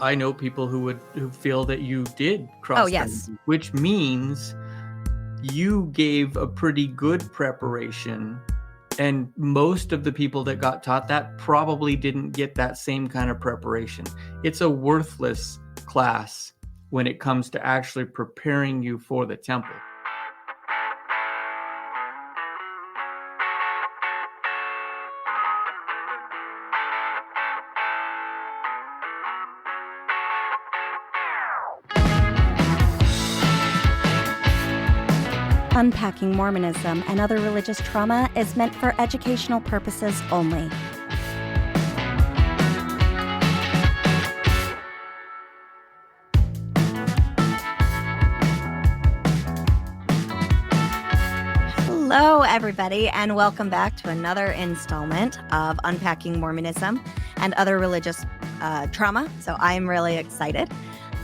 I know people who feel that you did cross Oh, yes. boundaries, which means you gave a pretty good preparation, and most of the people that got taught that probably didn't get that same kind of preparation. It's a worthless class when it comes to actually preparing you for the temple. Unpacking Mormonism and Other Religious Trauma is meant for educational purposes only. Hello, everybody, and welcome back to another installment of Unpacking Mormonism and Other Religious Trauma. So I'm really excited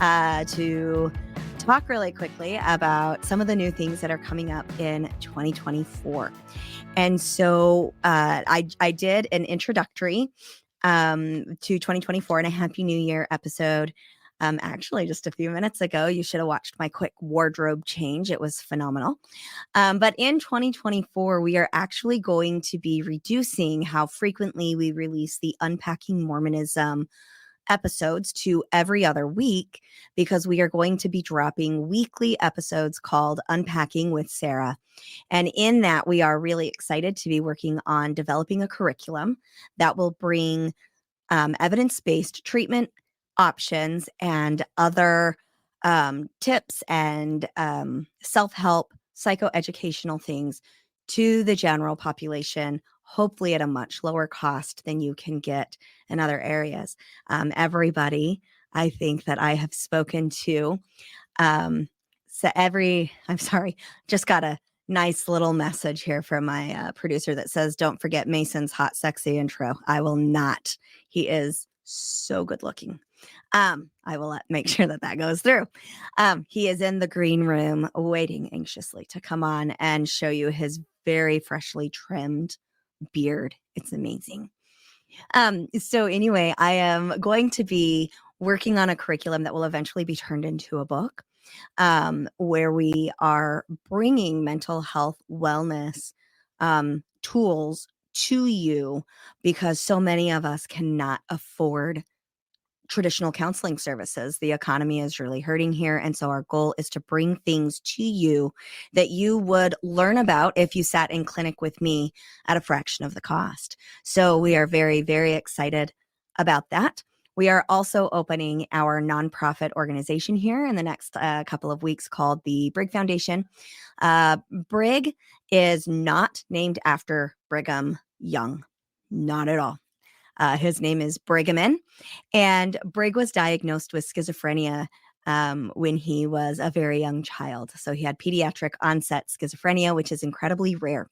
to talk really quickly about some of the new things that are coming up in 2024. And so I did an introductory to 2024 and a Happy New Year episode. Actually, just a few minutes ago. You should have watched my quick wardrobe change. It was phenomenal. But in 2024, we are actually going to be reducing how frequently we release the Unpacking Mormonism episodes to every other week, because we are going to be dropping weekly episodes called Unpacking with Sarah. And in that, we are really excited to be working on developing a curriculum that will bring evidence-based treatment options and other tips and self-help, psychoeducational things to the general population, hopefully at a much lower cost than you can get in other areas. Everybody, I think, that I have spoken to, I'm sorry, just got a nice little message here from my producer that says, don't forget Mason's hot, sexy intro. I will not. He is so good looking. I will make sure that goes through. He is in the green room waiting anxiously to come on and show you his very freshly trimmed beard. It's amazing. So anyway, I am going to be working on a curriculum that will eventually be turned into a book, where we are bringing mental health wellness tools to you, because so many of us cannot afford traditional counseling services. The economy is really hurting here. And so our goal is to bring things to you that you would learn about if you sat in clinic with me at a fraction of the cost. So we are very, very excited about that. We are also opening our nonprofit organization here in the next couple of weeks called the Brig Foundation. Brig is not named after Brigham Young, not at all. His name is Brigham, and Brig was diagnosed with schizophrenia when he was a very young child. So he had pediatric onset schizophrenia, which is incredibly rare.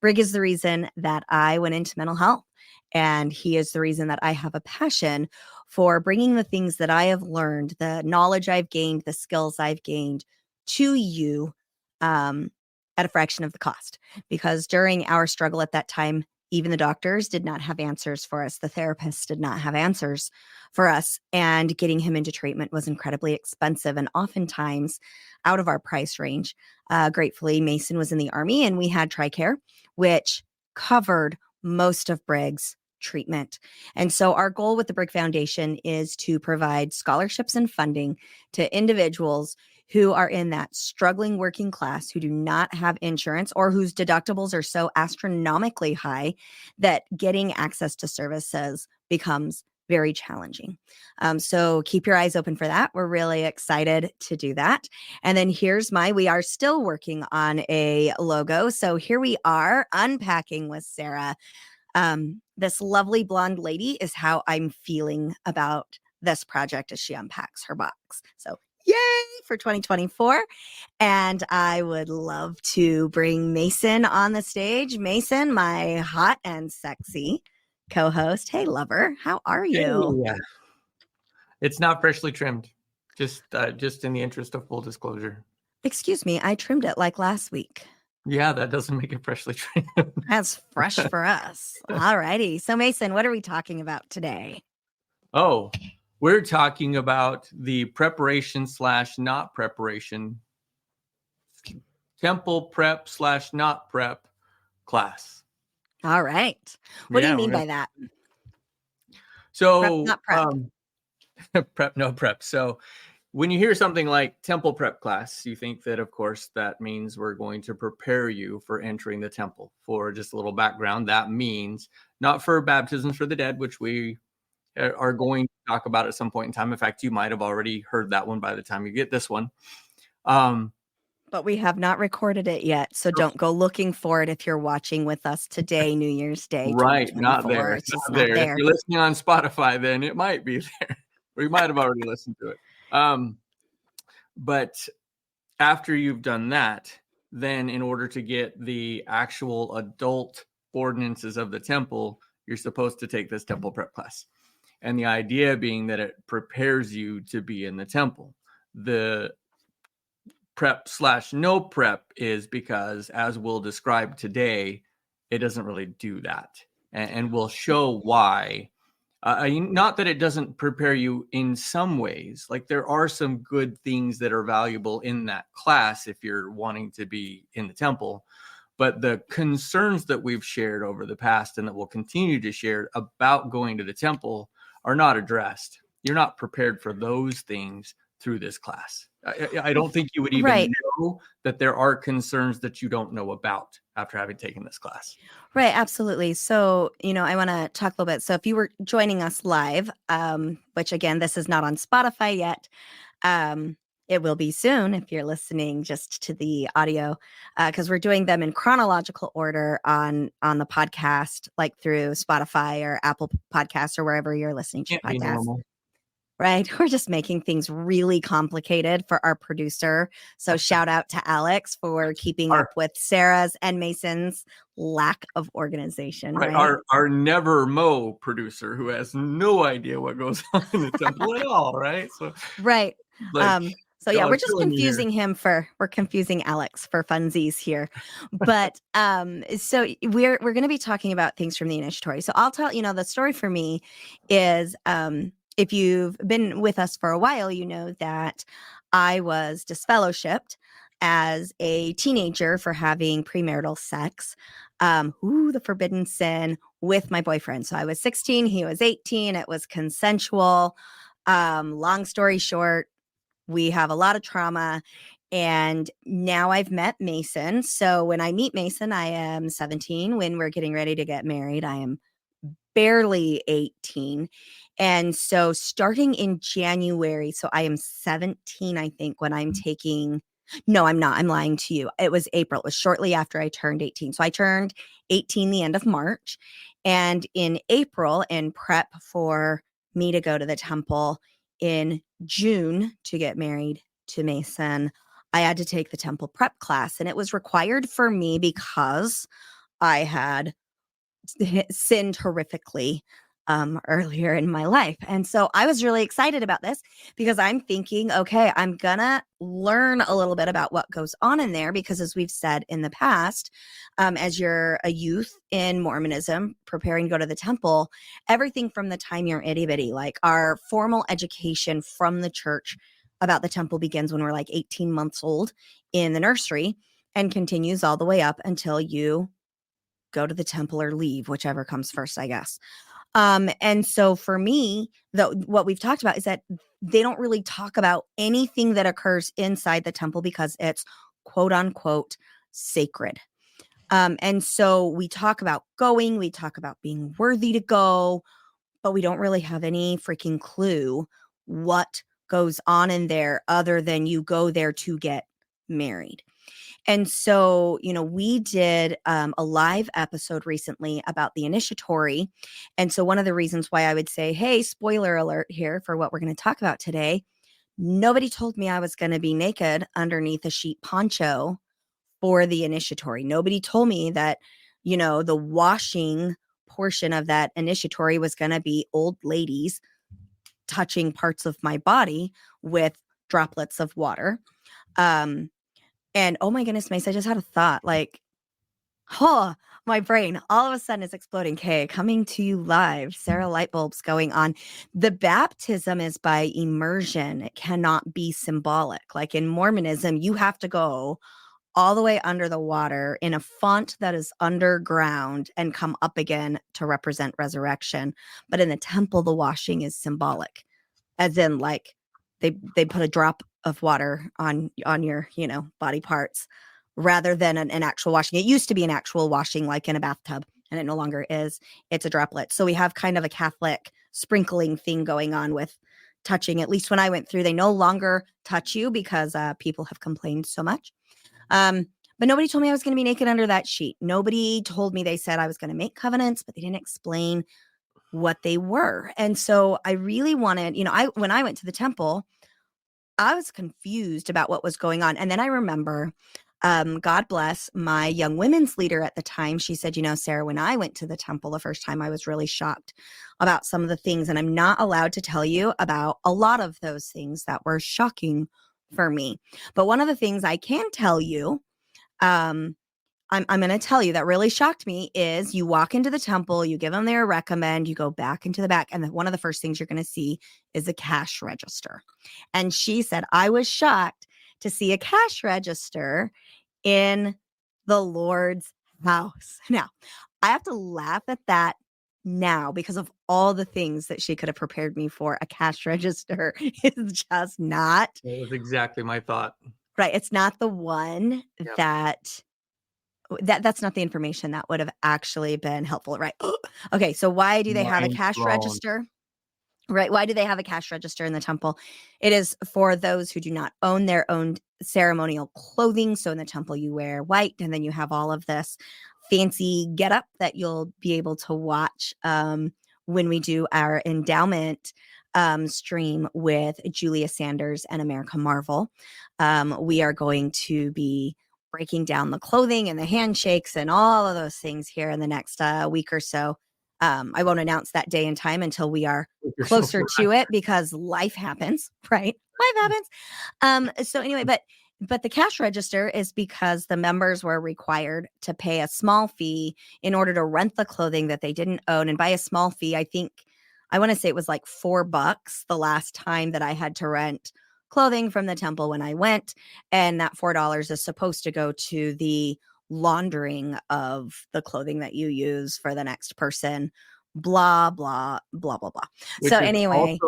Brig is the reason that I went into mental health, and he is the reason that I have a passion for bringing the things that I have learned, the knowledge I've gained, the skills I've gained to you at a fraction of the cost. Because during our struggle at that time, even the doctors did not have answers for us. The therapists did not have answers for us. And getting him into treatment was incredibly expensive and oftentimes out of our price range. Gratefully, Mason was in the Army and we had TRICARE, which covered most of Brig's treatment. And so our goal with the Brig Foundation is to provide scholarships and funding to individuals who are in that struggling working class, who do not have insurance or whose deductibles are so astronomically high that getting access to services becomes very challenging. So keep your eyes open for that. We're really excited to do that. And then we are still working on a logo. So here we are, Unpacking with Sarah. This lovely blonde lady is how I'm feeling about this project as she unpacks her box. So yay for 2024. And I would love to bring Mason on the stage. Mason, my hot and sexy co-host. Hey, lover, how are you? Yeah. It's not freshly trimmed, just in the interest of full disclosure. Excuse me, I trimmed it like last week. Yeah, that doesn't make it freshly trimmed. That's fresh for us. All righty. So Mason, what are we talking about today? Oh, We're talking about the preparation / not preparation, temple prep / not prep class. All right. What do you mean by that? So Prep, not prep. prep, no prep. So when you hear something like temple prep class, you think that, of course, that means we're going to prepare you for entering the temple. For just a little background, that means not for baptisms for the dead, which we are going to talk about at some point in time. In fact, you might have already heard that one by the time you get this one. But we have not recorded it yet, so don't go looking for it if you're watching with us today, New Year's Day. Right, not there. It's just not there. If you're listening on Spotify, then it might be there. We might have already listened to it. But after you've done that, then in order to get the actual adult ordinances of the temple, you're supposed to take this temple prep class. And the idea being that it prepares you to be in the temple. The prep / no prep is because, as we'll describe today, it doesn't really do that. And we'll show why. Not that it doesn't prepare you in some ways. Like, there are some good things that are valuable in that class if you're wanting to be in the temple. But the concerns that we've shared over the past and that we'll continue to share about going to the temple are not addressed. You're not prepared for those things through this class. I don't think you would even know that there are concerns that you don't know about after having taken this class. Right, absolutely. So, I want to talk a little bit. So if you were joining us live, which again, this is not on Spotify yet, it will be soon if you're listening just to the audio, because we're doing them in chronological order on the podcast, like through Spotify or Apple Podcasts or wherever you're listening to podcasts. Right. We're just making things really complicated for our producer. So shout out to Alex for keeping up with Sarah's and Mason's lack of organization. Right. Our never Mo producer who has no idea what goes on in the temple at all. Right. So right. So yeah, we're just confusing we're confusing Alex for funsies here. But so we're going to be talking about things from the initiatory. So I'll tell, the story for me is if you've been with us for a while, you know that I was disfellowshipped as a teenager for having premarital sex, the forbidden sin, with my boyfriend. So I was 16, he was 18. It was consensual. Long story short, we have a lot of trauma. And now I've met Mason. So when I meet Mason, I am 17. When we're getting ready to get married, I am barely 18. And so starting in January, so I am 17, I think, when I'm taking, no, I'm not. I'm lying to you. It was April. It was shortly after I turned 18. So I turned 18 the end of March. And in April, in prep for me to go to the temple in June to get married to Mason, I had to take the temple prep class. And it was required for me because I had sinned horrifically earlier in my life. And so I was really excited about this because I'm thinking, okay, I'm gonna learn a little bit about what goes on in there, because as we've said in the past, as you're a youth in Mormonism preparing to go to the temple, everything from the time you're itty bitty, like our formal education from the church about the temple begins when we're like 18 months old in the nursery and continues all the way up until you go to the temple or leave, whichever comes first, I guess. And so for me, what we've talked about is that they don't really talk about anything that occurs inside the temple because it's quote unquote sacred. And so we talk about going, we talk about being worthy to go, but we don't really have any freaking clue what goes on in there other than you go there to get married. And so, we did a live episode recently about the initiatory. And so one of the reasons why I would say, hey, spoiler alert here for what we're going to talk about today, nobody told me I was going to be naked underneath a sheet poncho for the initiatory. Nobody told me that, the washing portion of that initiatory was going to be old ladies touching parts of my body with droplets of water. And oh my goodness, Mace, I just had a thought like, My brain all of a sudden is exploding. Okay, coming to you live. Sarah Lightbulbs going on. The baptism is by immersion. It cannot be symbolic. Like in Mormonism, you have to go all the way under the water in a font that is underground and come up again to represent resurrection. But in the temple, the washing is symbolic, as in like they put a drop of water on your body parts rather than an actual washing. It used to be an actual washing, like in a bathtub, and it no longer is. It's a droplet. So we have kind of a Catholic sprinkling thing going on with touching. At least when I went through, they no longer touch you because people have complained so much. But nobody told me I was going to be naked under that sheet. Nobody told me. They said I was going to make covenants, but they didn't explain what they were. And so I really wanted, when I went to the temple, I was confused about what was going on. And then I remember, God bless my young women's leader at the time. She said, Sarah, when I went to the temple the first time, I was really shocked about some of the things. And I'm not allowed to tell you about a lot of those things that were shocking for me. But one of the things I can tell you, I'm going to tell you that really shocked me is you walk into the temple, you give them their recommend, you go back into the back, and one of the first things you're going to see is a cash register. And she said, I was shocked to see a cash register in the Lord's house. Now, I have to laugh at that now because of all the things that she could have prepared me for. A cash register is just not. That was exactly my thought. Right. It's not the one that's not the information that would have actually been helpful. Right. Okay. So why do they have a cash register? Right. Why do they have a cash register in the temple? It is for those who do not own their own ceremonial clothing. So in the temple, you wear white, and then you have all of this fancy getup that you'll be able to watch when we do our endowment stream with Julia Sanders and America Marvel. We are going to be breaking down the clothing and the handshakes and all of those things here in the next week or so. I won't announce that day and time until we are closer to it because life happens, right? Life happens. So anyway, but the cash register is because the members were required to pay a small fee in order to rent the clothing that they didn't own. And by a small fee, I want to say it was like $4 the last time that I had to rent clothing from the temple when I went. And that $4 is supposed to go to the laundering of the clothing that you use for the next person, blah, blah, blah, blah, blah. So anyway.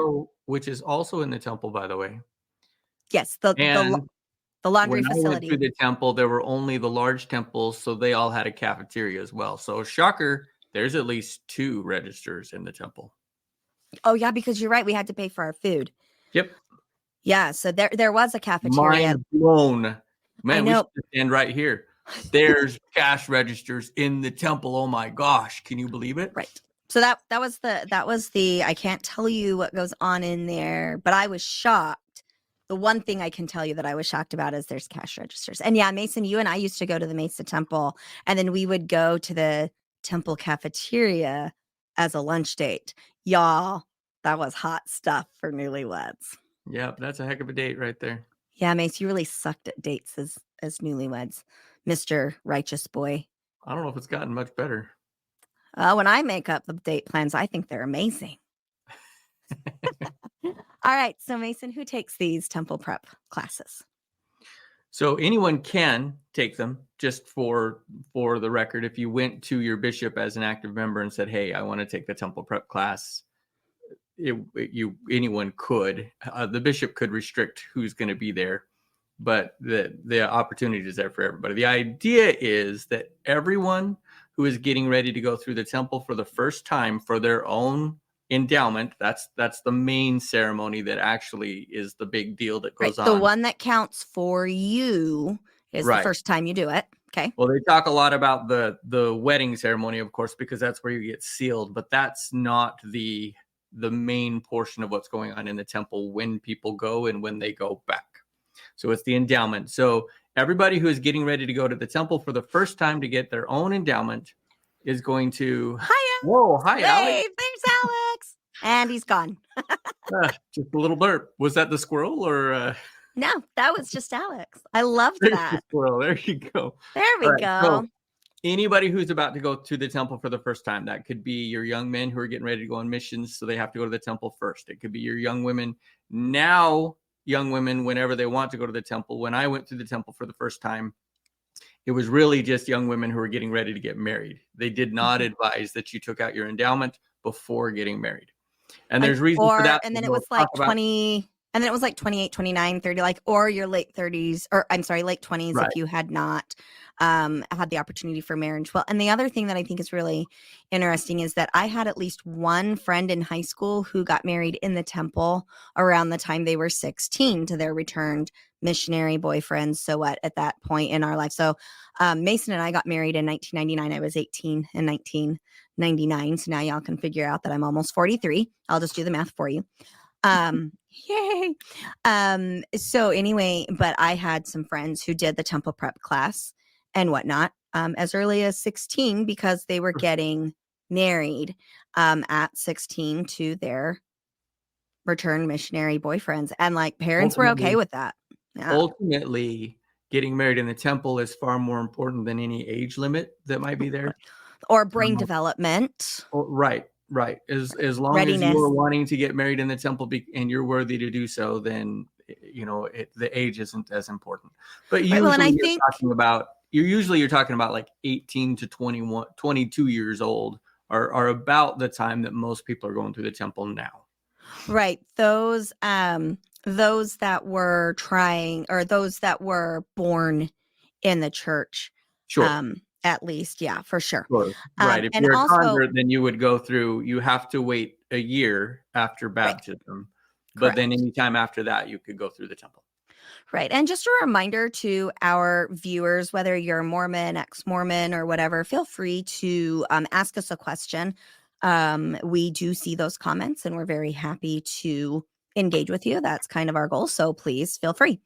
Which is also in the temple, by the way. Yes. The laundry facility. When I went through the temple, there were only the large temples, so they all had a cafeteria as well. So shocker, there's at least 2 registers in the temple. Oh, yeah, because you're right. We had to pay for our food. Yep. Yeah, so there was a cafeteria. Mind blown. Man, we should stand right here. There's cash registers in the temple. Oh my gosh, can you believe it? Right. So that was the I can't tell you what goes on in there, but I was shocked. The one thing I can tell you that I was shocked about is there's cash registers. And yeah, Mason, you and I used to go to the Mesa Temple, and then we would go to the temple cafeteria as a lunch date. Y'all, that was hot stuff for newlyweds. Yeah, that's a heck of a date right there. Yeah, Mace, you really sucked at dates as newlyweds, Mr. Righteous Boy. I don't know if it's gotten much better. When I make up the date plans, I think they're amazing. All right. So, Mason, who takes these temple prep classes? So anyone can take them, just for the record. If you went to your bishop as an active member and said, hey, I want to take the temple prep class, anyone could. The bishop could restrict who's going to be there, but the opportunity is there for everybody. The idea is that everyone who is getting ready to go through the temple for the first time for their own endowment, that's the main ceremony that actually is the big deal that goes on. The one that counts for you is the first time you do it. Okay. Well, they talk a lot about the wedding ceremony, of course, because that's where you get sealed, but that's not the main portion of what's going on in the temple when people go and when they go back. So it's the endowment. So everybody who is getting ready to go to the temple for the first time to get their own endowment is going to... Whoa, hi, Alex. There's Alex. And he's gone. Just a little burp. Was that the squirrel or... No, that was just Alex. I loved that. The squirrel. There you go. There we go. So anybody who's about to go to the temple for the first time. That could be your young men who are getting ready to go on missions, so they have to go to the temple first. It could be your young women. Now, young women, whenever they want to go to the temple. When I went to the temple for the first time, it was really just young women who were getting ready to get married. They did not advise that you took out your endowment before getting married. And there's reasons for that. And then it was like 20, and then it was like 28, 29, 30, like, or your late 30s, or I'm sorry, late 20s, Right. if you had not had the opportunity for marriage. Well, and the other thing that I think is really interesting is that I had at least one friend in high school who got married in the temple around the time they were 16 to their returned missionary boyfriends. So what at that point in our life. So Mason and I got married in 1999. I was 18 in 1999. So now y'all can figure out that I'm almost 43. I'll just do the math for you. Yay. So anyway, but I had some friends who did the temple prep class and whatnot as early as 16 because they were getting married at 16 to their return missionary boyfriends, and like parents were okay with that. Yeah. Ultimately, getting married in the temple is far more important than any age limit that might be there. Or brain development. Right. As long Readiness. as you're wanting to get married in the temple and you're worthy to do so, then the age isn't as important. But usually you're talking about like 18 to 21, 22 years old are about the time that most people are going through the temple now. Right. Those that were trying, or those that were born in the church. Sure. At least, yeah, for sure. Right. If you're a convert, then you would go through, you have to wait a year after baptism. Right. But then anytime after that, you could go through the temple. Right. And just a reminder to our viewers, whether you're Mormon, ex-Mormon, or whatever, feel free to ask us a question. We do see those comments and we're very happy to engage with you. That's kind of our goal. So please feel free.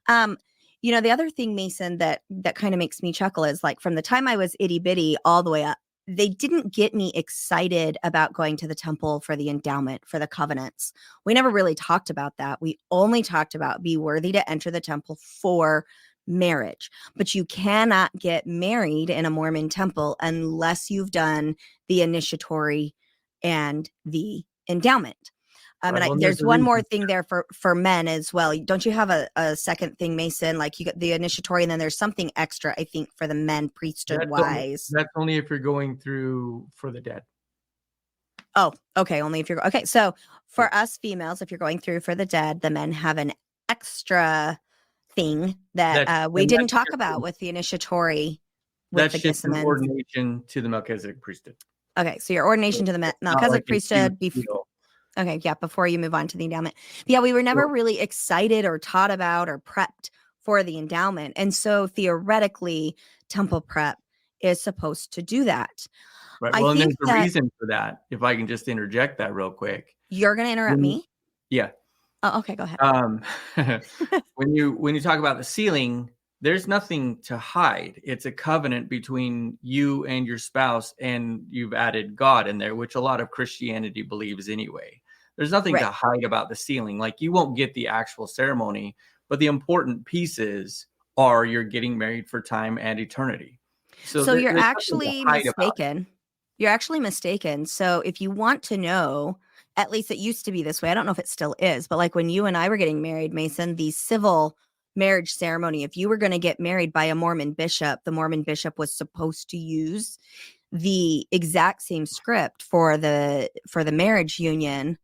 The other thing, Mason, that kind of makes me chuckle is like from the time I was itty bitty all the way up, they didn't get me excited about going to the temple for the endowment, for the covenants. We never really talked about that. We only talked about be worthy to enter the temple for marriage. But you cannot get married in a Mormon temple unless you've done the initiatory and the endowment. And there's one more thing there for men as well. Don't you have a second thing, Mason? Like you got the initiatory, and then there's something extra, I think, for the men priesthood wise. That's only if you're going through for the dead. Oh, okay. Only if you're okay. So for us females, if you're going through for the dead, the men have an extra thing that we didn't talk about with the initiatory. That's just an ordination to the Melchizedek priesthood. Okay, so your ordination to the Melchizedek priesthood before. Okay, yeah, before you move on to the endowment. Yeah, we were never really excited or taught about or prepped for the endowment. And so theoretically, temple prep is supposed to do that. Right. Well, and there's a reason for that. If I can just interject that real quick. You're going to interrupt me? Yeah. Oh, okay, go ahead. When you talk about the sealing, there's nothing to hide. It's a covenant between you and your spouse, and you've added God in there, which a lot of Christianity believes anyway. There's nothing to hide about the sealing. Like you won't get the actual ceremony, but the important pieces are you're getting married for time and eternity. So you're actually mistaken. You're actually mistaken. So if you want to know, at least it used to be this way. I don't know if it still is, but like when you and I were getting married, Mason, the civil marriage ceremony, if you were going to get married by a Mormon bishop, the Mormon bishop was supposed to use the exact same script for the marriage union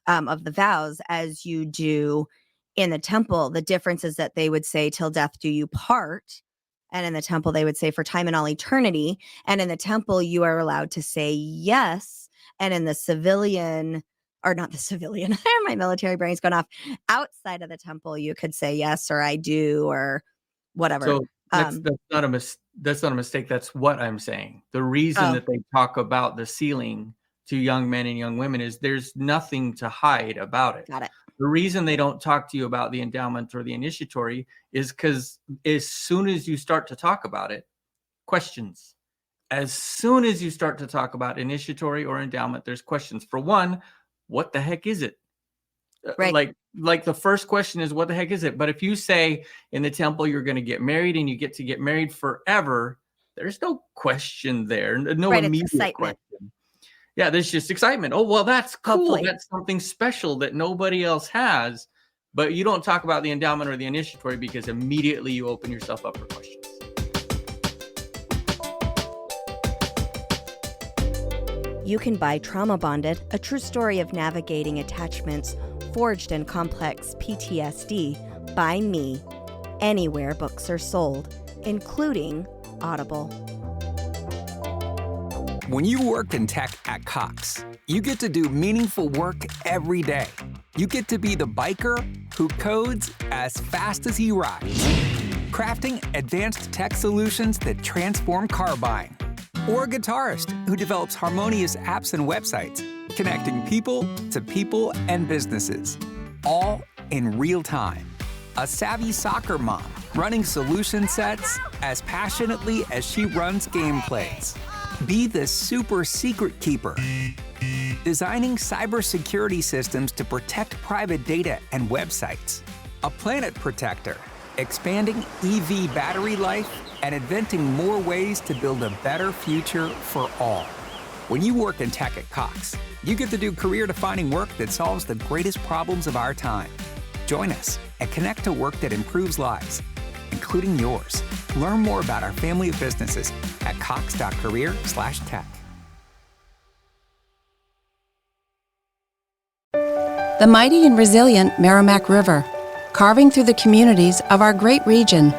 of the vows as you do in the temple. The difference is that they would say, "Till death do you part," and in the temple they would say, "For time and all eternity." And in the temple you are allowed to say yes, and in the civilian, or not the civilian, my military brain's going off, outside of the temple you could say yes or I do or whatever. So that's not a mistake. That's what I'm saying. The reason that they talk about the sealing to young men and young women is there's nothing to hide about it. Got it. The reason they don't talk to you about the endowment or the initiatory is because as soon as you start to talk about it, questions. As soon as you start to talk about initiatory or endowment, there's questions. For one, what the heck is it? Right. Like the first question is, what the heck is it? But if you say in the temple you're going to get married and you get to get married forever, there's no question there, no Right, it's immediate excitement. question. Yeah, there's just excitement. Oh, well, that's cool. Hopefully. That's something special that nobody else has. But you don't talk about the endowment or the initiatory because immediately you open yourself up for questions. You can buy Trauma Bonded, a true story of navigating attachments forged in complex PTSD by me anywhere books are sold, including Audible. When you work in tech at Cox, you get to do meaningful work every day. You get to be the biker who codes as fast as he rides, crafting advanced tech solutions that transform car buying, or a guitarist who develops harmonious apps and websites, connecting people to people and businesses, all in real time. A savvy soccer mom running solution sets as passionately as she runs gameplays. Be the super secret keeper, designing cybersecurity systems to protect private data and websites. A planet protector, expanding EV battery life and inventing more ways to build a better future for all. When you work in tech at Cox, you get to do career-defining work that solves the greatest problems of our time. Join us and connect to work that improves lives, including yours. Learn more about our family of businesses at cox.career/tech. The mighty and resilient Merrimack River, carving through the communities of our great region.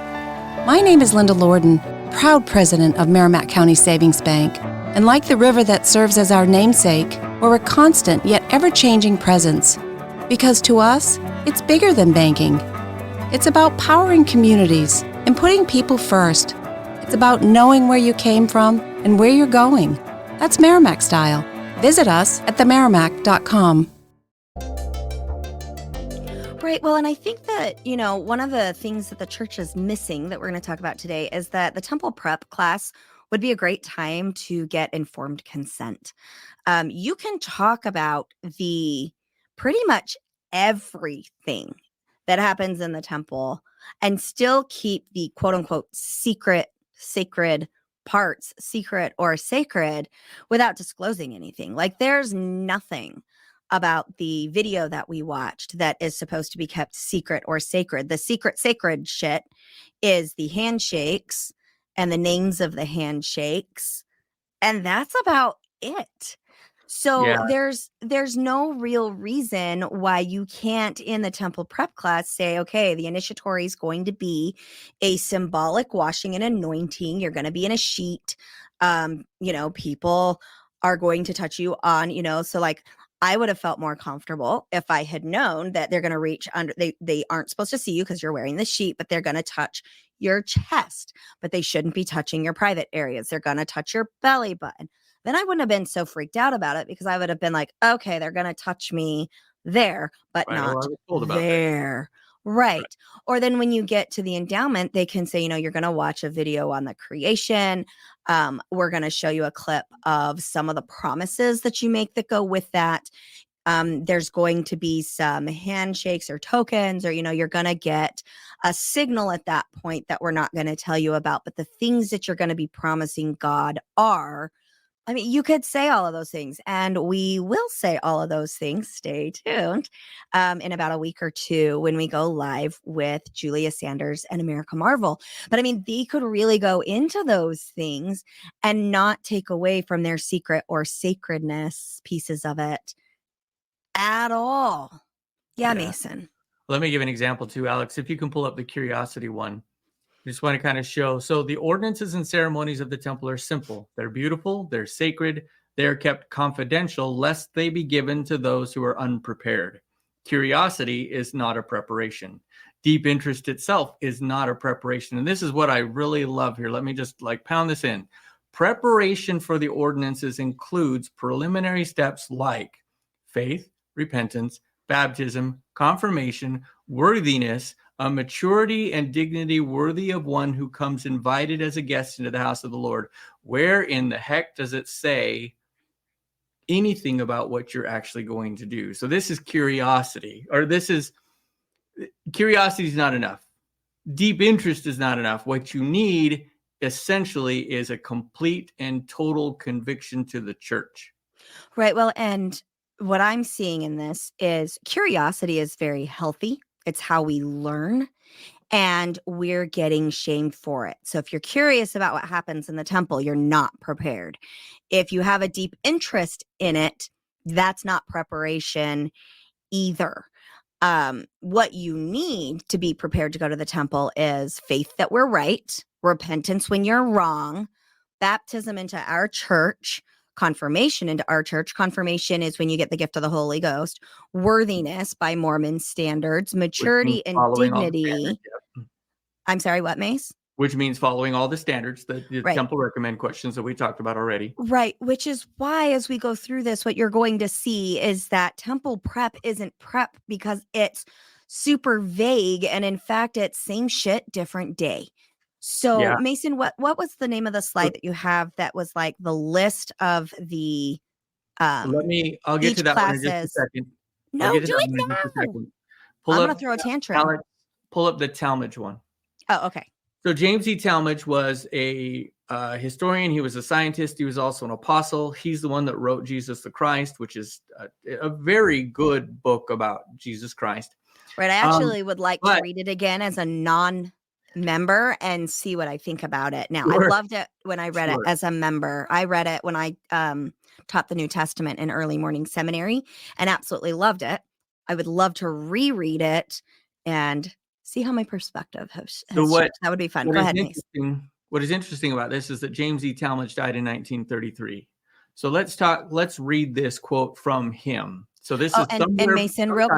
My name is Linda Lorden, proud president of Merrimack County Savings Bank. And like the river that serves as our namesake, we're a constant yet ever-changing presence. Because to us, it's bigger than banking. It's about powering communities and putting people first. It's about knowing where you came from and where you're going. That's Merrimack style. Visit us at themerrimack.com. Right. Well, and I think that, one of the things that the church is missing that we're going to talk about today is that the temple prep class would be a great time to get informed consent. You can talk about the pretty much everything that happens in the temple and still keep the quote unquote sacred parts secret or sacred without disclosing anything. Like there's nothing about the video that we watched that is supposed to be kept secret or sacred. The secret sacred shit is the handshakes and the names of the handshakes. And that's about it. So Yeah. there's no real reason why you can't in the temple prep class say, okay, the initiatory is going to be a symbolic washing and anointing. You're going to be in a sheet. People are going to touch you on, so like I would have felt more comfortable if I had known that they're going to reach under, they aren't supposed to see you because you're wearing the sheet, but they're going to touch your chest, but they shouldn't be touching your private areas. They're going to touch your belly button. Then I wouldn't have been so freaked out about it because I would have been like, okay, they're going to touch me there, but Right, well, I not was told about that. there. Right. Or then when you get to the endowment, they can say, you're going to watch a video on the creation. We're going to show you a clip of some of the promises that you make that go with that. There's going to be some handshakes or tokens, or, you're going to get a signal at that point that we're not going to tell you about. But the things that you're going to be promising God are, you could say all of those things, and we will say all of those things. Stay tuned in about a week or two when we go live with Julia Sanders and America Marvel. But they could really go into those things and not take away from their secret or sacredness pieces of it at all. Yeah. Mason. Let me give an example too, Alex. If you can pull up the curiosity one. I just want to kind of show. So the ordinances and ceremonies of the temple are simple. They're beautiful. They're sacred. They are kept confidential, lest they be given to those who are unprepared. Curiosity is not a preparation. Deep interest itself is not a preparation. And this is what I really love here. Let me just pound this in. Preparation for the ordinances includes preliminary steps like faith, repentance, baptism, confirmation, worthiness, a maturity and dignity worthy of one who comes invited as a guest into the house of the Lord. Where in the heck does it say anything about what you're actually going to do? So this is curiosity, or curiosity is not enough. Deep interest is not enough. What you need essentially is a complete and total conviction to the church. Right. Well, and what I'm seeing in this is curiosity is very healthy. It's how we learn, and we're getting shamed for it. So if you're curious about what happens in the temple, you're not prepared. If you have a deep interest in it, that's not preparation either. What you need to be prepared to go to the temple is faith that we're right, repentance when you're wrong, baptism into our church, confirmation into our church. Confirmation is when you get the gift of the Holy Ghost, worthiness by Mormon standards, maturity and Following all the dignity. standards, yeah. I'm sorry, what, Mace? Which means following all the standards, the Right. temple recommend questions that we talked about already. Right. Which is why, as we go through this, what you're going to see is that temple prep isn't prep because it's super vague. And in fact, it's same shit, different day. So, Yeah. Mason, what was the name of the slide that you have that was like the list of the I'll get each to that one in just a classes? second. No, I'll get to do that it one in just a now. second. I'm going to throw a tantrum. Pull up the Talmage one. Oh, okay. So James E. Talmage was a historian. He was a scientist. He was also an apostle. He's the one that wrote Jesus the Christ, which is a very good book about Jesus Christ. Right. I actually would like to read it again as a non-member and see what I think about it. Now, Sure. I loved it when I read it as a member. I read it when I taught the New Testament in early morning seminary and absolutely loved it. I would love to reread it and see how my perspective has shifted. That would be fun. Go ahead, Mace. What is interesting about this is that James E. Talmage died in 1933. So let's read this quote from him. So this is and Mason, real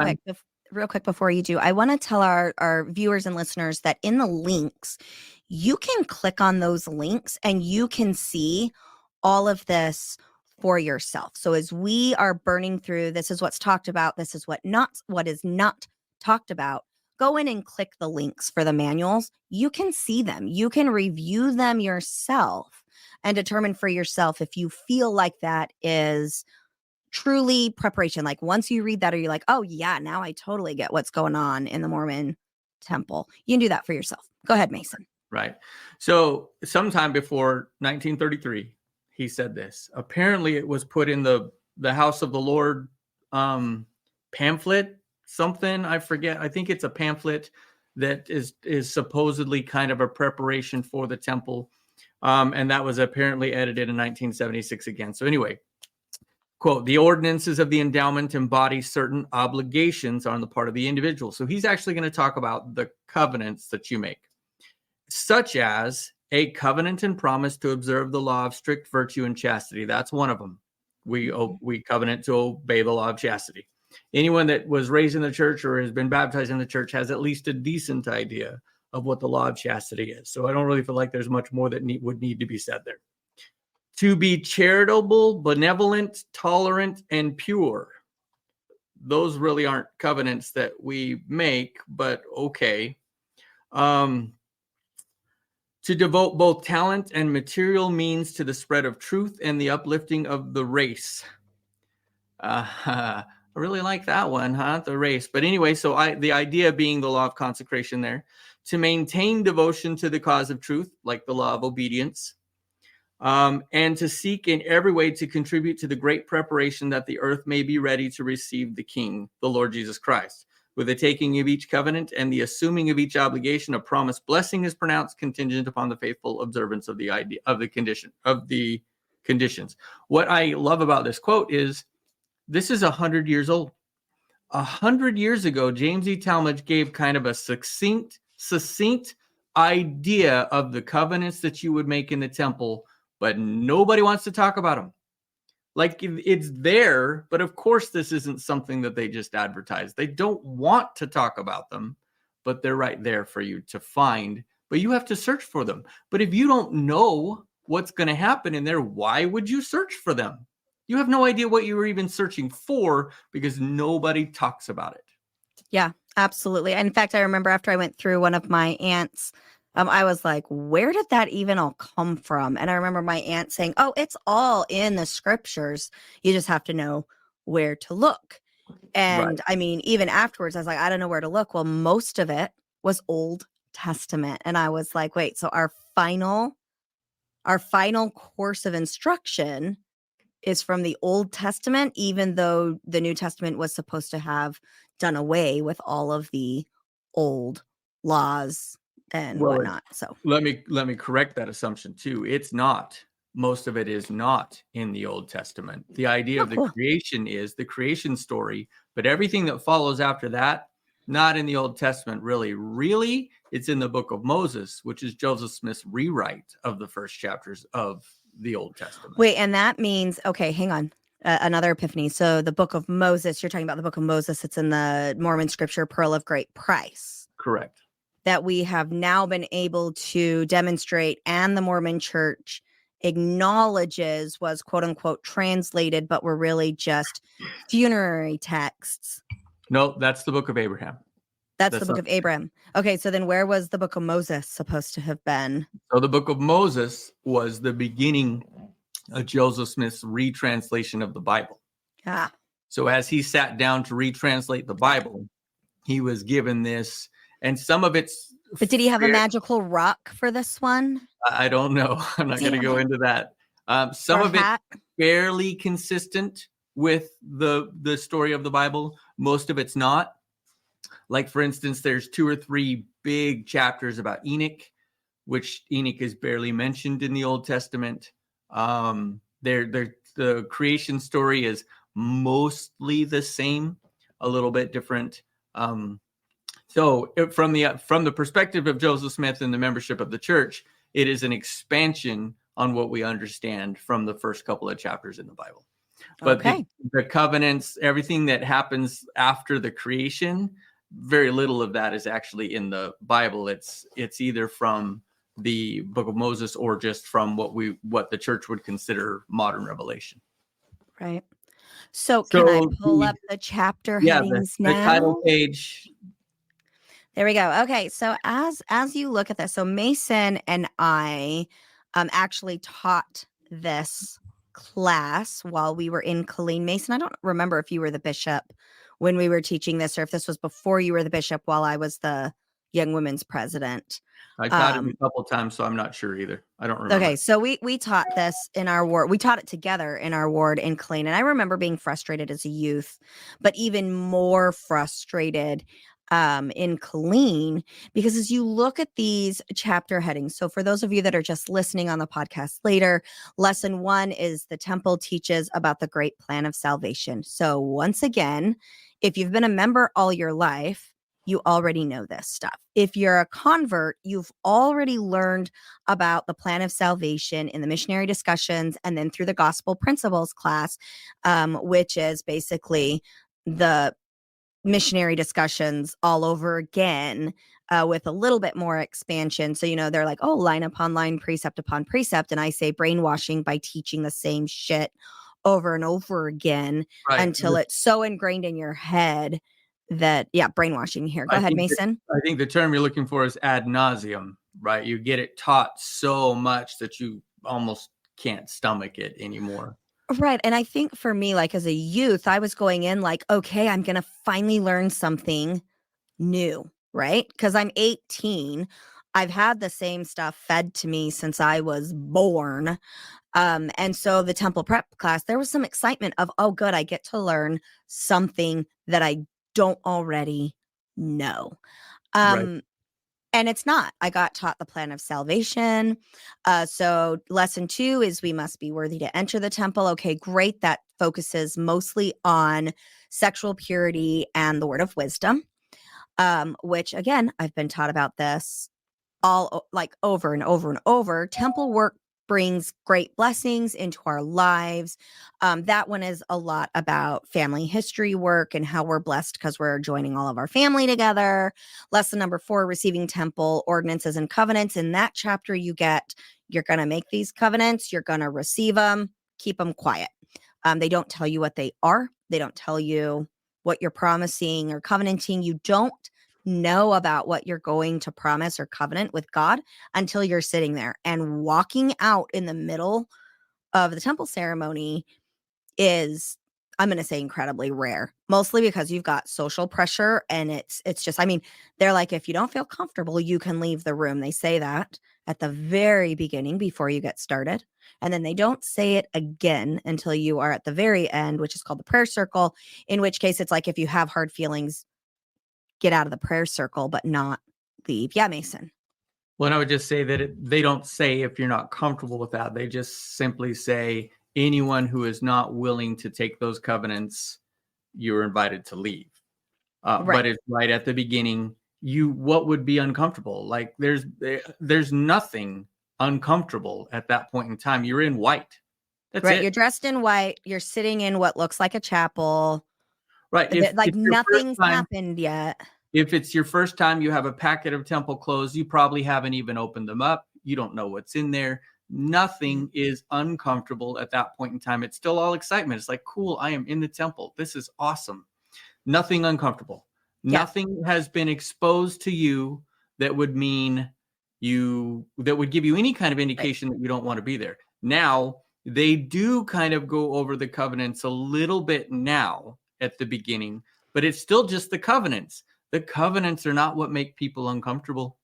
quick before you do, I want to tell our viewers and listeners that in the links, you can click on those links and you can see all of this for yourself. So as we are burning through, this is what's talked about, this is what is not talked about. Go in and click the links for the manuals. You can see them. You can review them yourself and determine for yourself if you feel like that is truly preparation. Like once you read that, or you're like, oh yeah, now I totally get what's going on in the Mormon temple. You can do that for yourself. Go ahead, Mason. Right. So sometime before 1933, he said this. Apparently it was put in the House of the Lord pamphlet, something, I forget. I think it's a pamphlet that is supposedly kind of a preparation for the temple. And that was apparently edited in 1976 again. So anyway, quote, the ordinances of the endowment embody certain obligations on the part of the individual. So he's actually going to talk about the covenants that you make, such as a covenant and promise to observe the law of strict virtue and chastity. That's one of them. We covenant to obey the law of chastity. Anyone that was raised in the church or has been baptized in the church has at least a decent idea of what the law of chastity is. So I don't really feel like there's much more that would need to be said there. To be charitable, benevolent, tolerant, and pure. Those really aren't covenants that we make, but okay. To devote both talent and material means to the spread of truth and the uplifting of the race. I really like that one, huh? The race. But anyway, so the idea being the law of consecration there. To maintain devotion to the cause of truth, like the law of obedience. And to seek in every way to contribute to the great preparation that the earth may be ready to receive the King, the Lord Jesus Christ. With the taking of each covenant and the assuming of each obligation, a promised blessing is pronounced contingent upon the faithful observance of the conditions. What I love about this quote is this is 100 years old. 100 years ago, James E. Talmage gave kind of a succinct idea of the covenants that you would make in the temple, but nobody wants to talk about them. Like it's there, but of course this isn't something that they just advertise. They don't want to talk about them, but they're right there for you to find, but you have to search for them. But if you don't know what's going to happen in there, why would you search for them? You have no idea what you were even searching for because nobody talks about it. Yeah, absolutely. In fact, I remember after I went through one of my aunts, I was like, where did that even all come from? And I remember my aunt saying, oh, it's all in the scriptures. You just have to know where to look. And right. I mean, even afterwards, I was like, I don't know where to look. Well, most of it was Old Testament. And I was like, wait, so our final our final course of instruction is from the Old Testament, even though the New Testament was supposed to have done away with all of the old laws and Well, whatnot. So let me correct that assumption too. It's not. Most of it is not in the Old Testament. The idea of the cool. creation is the creation story, but everything that follows after that, not in the Old Testament, really. Really, it's in the book of Moses, which is Joseph Smith's rewrite of the first chapters of the Old Testament. Wait, and that means, okay, hang on. Another epiphany. So the book of Moses, you're talking about the book of Moses. It's in the Mormon scripture, Pearl of Great Price. Correct. That we have now been able to demonstrate, and the Mormon church acknowledges was quote unquote translated, but were really just funerary texts. No, that's the book of Abraham. That's the book of Abraham. Okay, so then where was the book of Moses supposed to have been? So the book of Moses was the beginning of Joseph Smith's retranslation of the Bible. Ah, So as he sat down to retranslate the Bible, he was given this, and some of it's. but did he have a magical rock for this one? I don't know. I'm not going to go into that. Some Or of hat? it fairly consistent with the story of the Bible. Most of it's not. Like, for instance, there's 2 or 3 big chapters about Enoch, which Enoch is barely mentioned in the Old Testament. The creation story is mostly the same, a little bit different. So from the perspective of Joseph Smith and the membership of the church, it is an expansion on what we understand from the first couple of chapters in the Bible. But Okay. the covenants, everything that happens after the creation, very little of that is actually in the Bible. It's either from the book of Moses or just from what the church would consider modern revelation. Right. So can I So pull up the chapter Yeah, headings the now? title page. There we go. Okay, so as you look at this, so Mason and I actually taught this class while we were in Killeen. Mason, I don't remember if you were the bishop when we were teaching this, or if this was before you were the bishop while I was the young women's president. I taught it a couple times, so I'm not sure either. I don't remember. Okay, so we taught this in our ward. We taught it together in our ward in Killeen, and I remember being frustrated as a youth, but even more frustrated in Killeen, because as you look at these chapter headings, so for those of you that are just listening on the podcast later, lesson 1 is the temple teaches about the great plan of salvation. So once again, if you've been a member all your life, you already know this stuff. If you're a convert, you've already learned about the plan of salvation in the missionary discussions and then through the gospel principles class, which is basically the missionary discussions all over again, with a little bit more expansion. So, they're like, oh, line upon line, precept upon precept. And I say brainwashing by teaching the same shit over and over again until it's so ingrained in your head that, brainwashing here. Go ahead, Mason. I think the term you're looking for is ad nauseum, right? You get it taught so much that you almost can't stomach it anymore. Right. And I think for me, like as a youth, I was going in like, okay, I'm going to finally learn something new, right? Because I'm 18. I've had the same stuff fed to me since I was born. And so the temple prep class, there was some excitement of, oh, good, I get to learn something that I don't already know. Right. And it's not. I got taught the plan of salvation. So lesson 2 is we must be worthy to enter the temple. Okay, great. That focuses mostly on sexual purity and the word of wisdom, which again, I've been taught about this all like over and over and over. Temple work brings great blessings into our lives. That one is a lot about family history work and how we're blessed because we're joining all of our family together. Lesson number 4, receiving temple ordinances and covenants. In that chapter, you're going to make these covenants. You're going to receive them, keep them quiet. They don't tell you what they are. They don't tell you what you're promising or covenanting. You don't know about what you're going to promise or covenant with God until you're sitting there. And walking out in the middle of the temple ceremony is, I'm going to say, incredibly rare, mostly because you've got social pressure. And it's just, I mean, they're like, if you don't feel comfortable, you can leave the room. They say that. at the very beginning before you get started. And then they don't say it again until you are at the very end, which is called the prayer circle, in which case it's like if you have hard feelings, get out of the prayer circle, but not leave. Yeah, Mason. Well, I would just say that they don't say if you're not comfortable with that. They just simply say anyone who is not willing to take those covenants, you're invited to leave. Right. But it's right at the beginning. What would be uncomfortable? Like there's nothing uncomfortable at that point in time. You're in white. That's Right. it. You're dressed in white. You're sitting in what looks like a chapel. Right. Like if your first nothing's time- happened yet. If it's your first time, you have a packet of temple clothes. You probably haven't even opened them up. You don't know what's in there. Nothing is uncomfortable at that point in time. It's still all excitement. It's like, cool, I am in the temple. This is awesome. Nothing uncomfortable. Yeah. Nothing has been exposed to you that would mean that would give you any kind of indication that you don't want to be there. Now, they do kind of go over the covenants a little bit now at the beginning, but it's still just the covenants. The covenants are not what make people uncomfortable.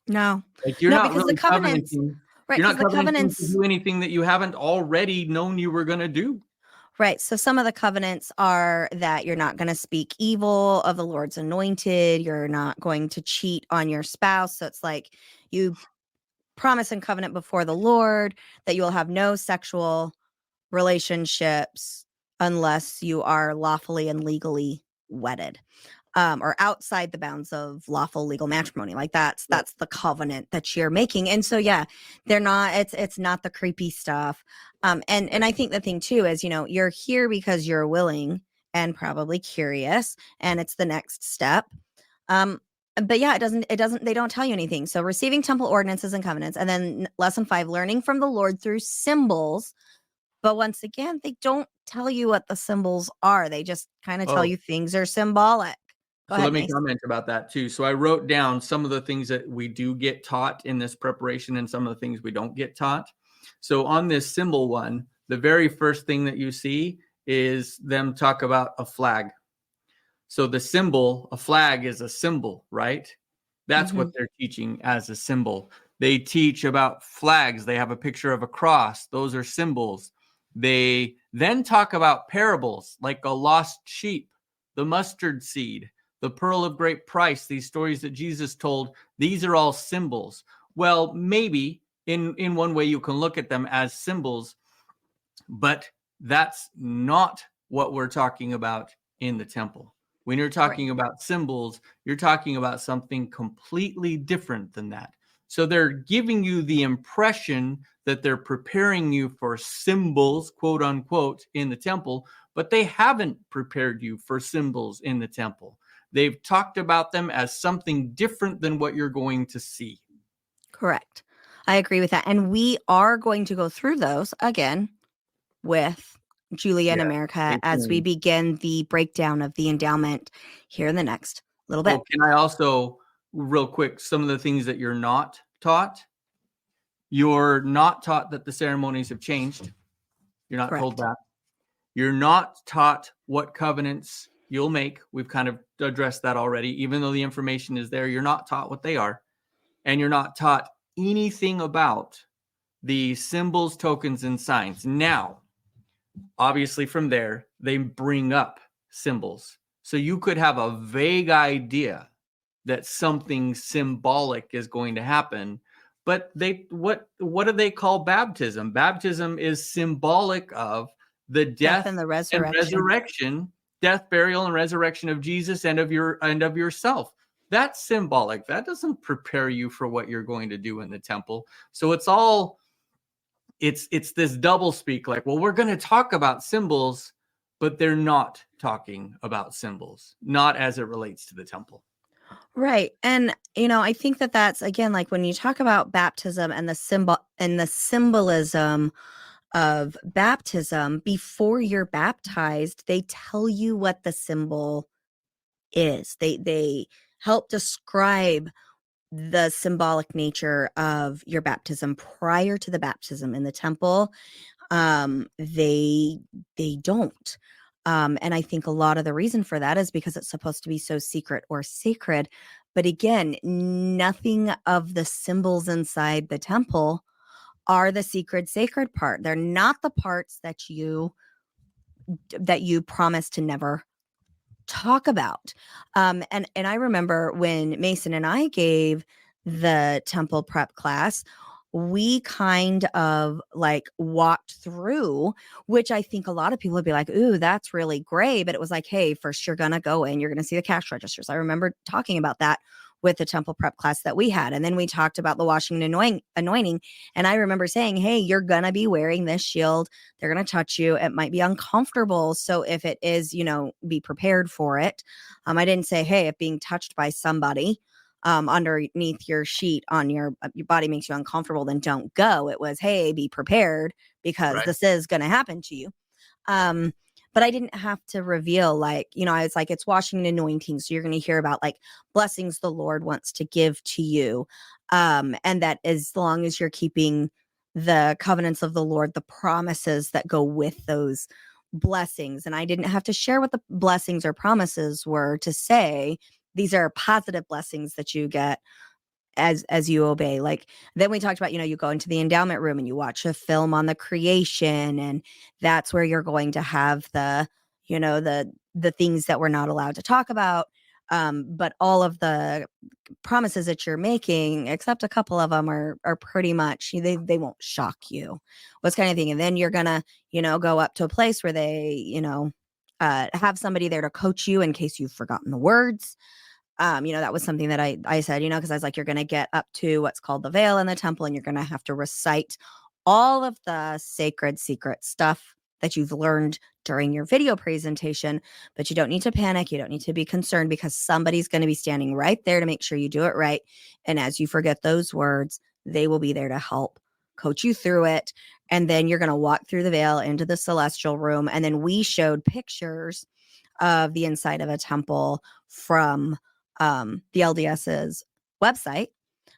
No. Like you're No, not because really the covenants- covenanting. Right. You're not Because the covenanting to covenants. do anything that you haven't already known you were going to do. Right. So some of the covenants are that you're not going to speak evil of the Lord's anointed. You're not going to cheat on your spouse. So it's like you promise and covenant before the Lord that you will have no sexual relationships unless you are lawfully and legally wedded. Or outside the bounds of lawful legal matrimony. Like that's the covenant that you're making. And so yeah, they're not, it's not the creepy stuff. And I think the thing too is, you're here because you're willing and probably curious, and it's the next step. But yeah, they don't tell you anything. So receiving temple ordinances and covenants, and then lesson 5, learning from the Lord through symbols. But once again, they don't tell you what the symbols are. They just kind of tell you things are symbolic. Go ahead, Let me Mason. comment about that too. So I wrote down some of the things that we do get taught in this preparation and some of the things we don't get taught. So on this symbol one, the very first thing that you see is them talk about a flag. So the symbol, a flag is a symbol, right? That's what they're teaching as a symbol. They teach about flags. They have a picture of a cross. Those are symbols. They then talk about parables like a lost sheep, the mustard seed, the pearl of great price, these stories that Jesus told. These are all symbols. Well, maybe in one way you can look at them as symbols, but that's not what we're talking about in the temple. When you're talking about symbols, you're talking about something completely different than that. So they're giving you the impression that they're preparing you for symbols, quote unquote, in the temple, but they haven't prepared you for symbols in the temple. They've talked about them as something different than what you're going to see. Correct. I agree with that. And we are going to go through those again with Julia and America as we begin the breakdown of the endowment here in the next little bit. Oh, can I also, real quick, some of the things that you're not taught? You're not taught that the ceremonies have changed. You're not told that. You're not taught what covenants you'll make. We've kind of addressed that already. Even though the information is there, you're not taught what they are. And you're not taught anything about the symbols, tokens, and signs. Now, obviously from there, they bring up symbols. So you could have a vague idea that something symbolic is going to happen. But what do they call baptism? Baptism is symbolic of the death and the resurrection. Death, burial, and resurrection of Jesus and of yourself. That's symbolic. That doesn't prepare you for what you're going to do in the temple. So it's this double speak, like, well, we're going to talk about symbols, but they're not talking about symbols, not as it relates to the temple. Right. And, I think that that's, again, like when you talk about baptism and the symbol and the symbolism of baptism, before you're baptized, they tell you what the symbol is. They help describe the symbolic nature of your baptism prior to the baptism in the temple. They don't. And I think a lot of the reason for that is because it's supposed to be so secret or sacred. But again, nothing of the symbols inside the temple are the sacred part. They're not the parts that you promise to never talk about. And I remember when Mason and I gave the temple prep class, we kind of like walked through, which I think a lot of people would be like, ooh, that's really great. But it was like, hey, first you're going to go in, you're going to see the cash registers. I remember talking about that with the temple prep class that we had. And then we talked about the washing and anointing. And I remember saying, hey, you're going to be wearing this shield. They're going to touch you. It might be uncomfortable. So if it is, be prepared for it. I didn't say, hey, if being touched by somebody underneath your sheet on your body makes you uncomfortable, then don't go. It was, hey, be prepared because this is going to happen to you. But I didn't have to reveal I was like, it's washing and anointing. So you're going to hear about like blessings the Lord wants to give to you. And that as long as you're keeping the covenants of the Lord, the promises that go with those blessings. And I didn't have to share what the blessings or promises were to say, these are positive blessings that you get as you obey. Like then we talked about, you go into the endowment room and you watch a film on the creation, and that's where you're going to have the, the things that we're not allowed to talk about. But all of the promises that you're making, except a couple of them are pretty much, they won't shock you. What's kind of thing. And then you're gonna, go up to a place where they, have somebody there to coach you in case you've forgotten the words. That was something that I said, because I was like, you're going to get up to what's called the veil in the temple, and you're going to have to recite all of the sacred secret stuff that you've learned during your video presentation. But you don't need to panic. You don't need to be concerned, because somebody's going to be standing right there to make sure you do it right. And as you forget those words, they will be there to help coach you through it. And then you're going to walk through the veil into the celestial room. And then we showed pictures of the inside of a temple from the LDS's website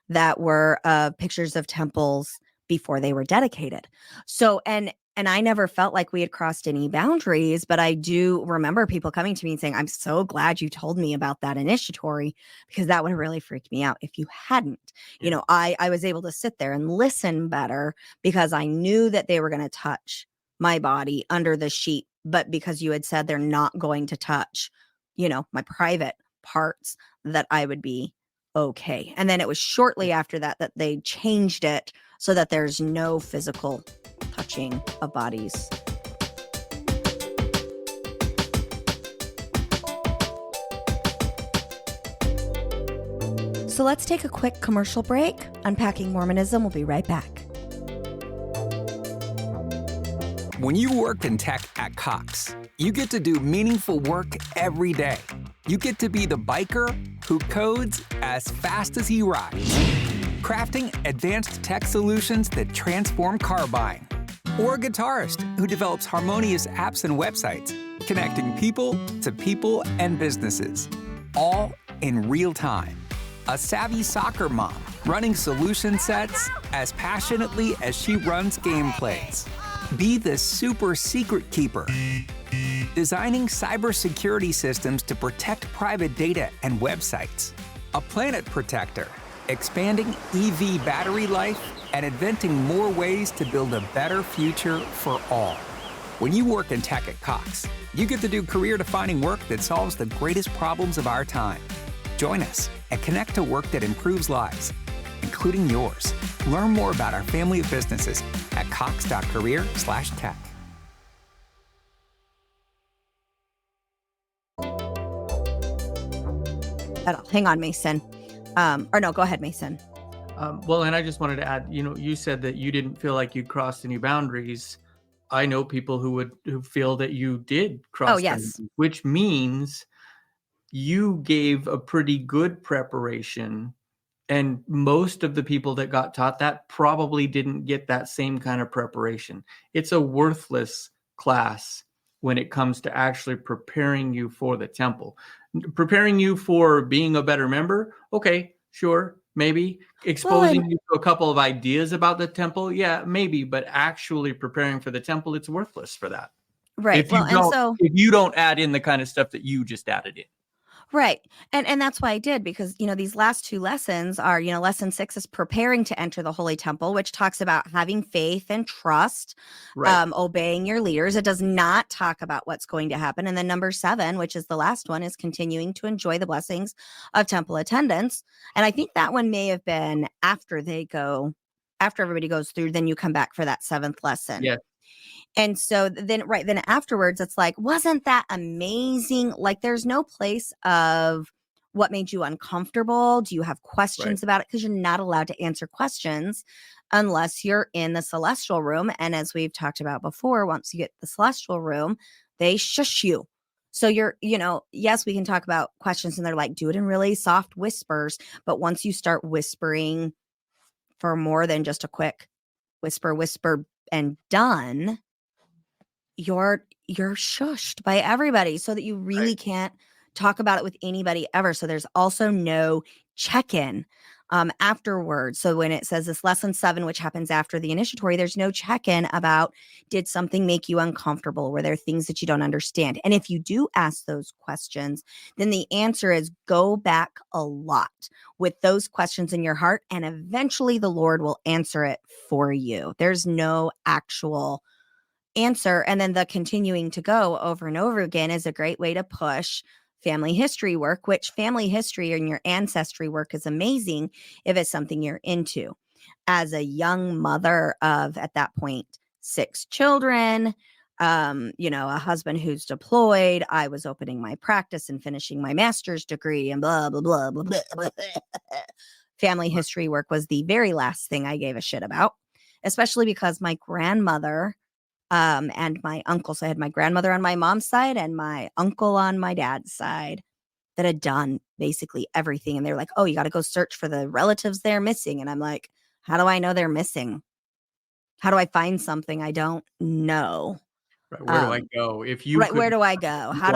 that were pictures of temples before they were dedicated. So, and I never felt like we had crossed any boundaries, but I do remember people coming to me and saying, I'm so glad you told me about that initiatory, because that would have really freaked me out if you hadn't. I was able to sit there and listen better because I knew that they were going to touch my body under the sheet, but because you had said they're not going to touch, my private parts, that I would be okay. And then it was shortly after that they changed it so that there's no physical touching of bodies. So let's take a quick commercial break. Unpacking Mormonism will be right back. When you work in tech at Cox, you get to do meaningful work every day. You get to be the biker who codes as fast as he rides, crafting advanced tech solutions that transform car buying, or a guitarist who develops harmonious apps and websites, connecting people to people and businesses, all in real time. A savvy soccer mom running solution sets as passionately as she runs gameplays. Be the super secret keeper, designing cybersecurity systems to protect private data and websites. A planet protector, expanding EV battery life and inventing more ways to build a better future for all. When you work in tech at Cox, you get to do career-defining work that solves the greatest problems of our time. Join us and connect to work that improves lives, including yours. Learn more about our family of businesses at cox.career/tech. Hang on, Mason. Or no, go ahead, Mason. Well, and I just wanted to add, you said that you didn't feel like you crossed any boundaries. I know people who feel that you did cross boundaries, which means you gave a pretty good preparation. And most of the people that got taught that probably didn't get that same kind of preparation. It's a worthless class when it comes to actually preparing you for the temple. Preparing you for being a better member, okay, sure, maybe. Exposing you to a couple of ideas about the temple, yeah, maybe. But actually preparing for the temple, it's worthless for that. Right. If you don't add in the kind of stuff that you just added in. Right. And that's why I did, because, these last two lessons are, lesson 6 is preparing to enter the holy temple, which talks about having faith and trust, Right. obeying your leaders. It does not talk about what's going to happen. And then number 7, which is the last one, is continuing to enjoy the blessings of temple attendance. And I think that one may have been after everybody goes through, then you come back for that 7th lesson. Yes. And so then afterwards, it's like, wasn't that amazing? Like, there's no place of what made you uncomfortable. Do you have questions about it? Because you're not allowed to answer questions unless you're in the celestial room. And as we've talked about before, once you get the celestial room, they shush you. So yes, we can talk about questions and they're like, do it in really soft whispers. But once you start whispering for more than just a quick whisper and done, you're shushed by everybody, so that you really can't talk about it with anybody ever. So there's also no check-in afterwards. So when it says this lesson 7, which happens after the initiatory, there's no check-in about, did something make you uncomfortable? Were there things that you don't understand? And if you do ask those questions, then the answer is go back a lot with those questions in your heart, and eventually the Lord will answer it for you. There's no actual answer. And then the continuing to go over and over again is a great way to push family history work, which family history and your ancestry work is amazing if it's something you're into. As a young mother of, at that point, 6 children, a husband who's deployed, I was opening my practice and finishing my master's degree and blah, blah, blah, blah, blah, blah. Family history work was the very last thing I gave a shit about, especially because my grandmother and my uncle. So I had my grandmother on my mom's side and my uncle on my dad's side that had done basically everything. And they're like, oh, you got to go search for the relatives they're missing. And I'm like, how do I know they're missing? How do I find something I don't know? Right. Where do I go? If you where do I go? How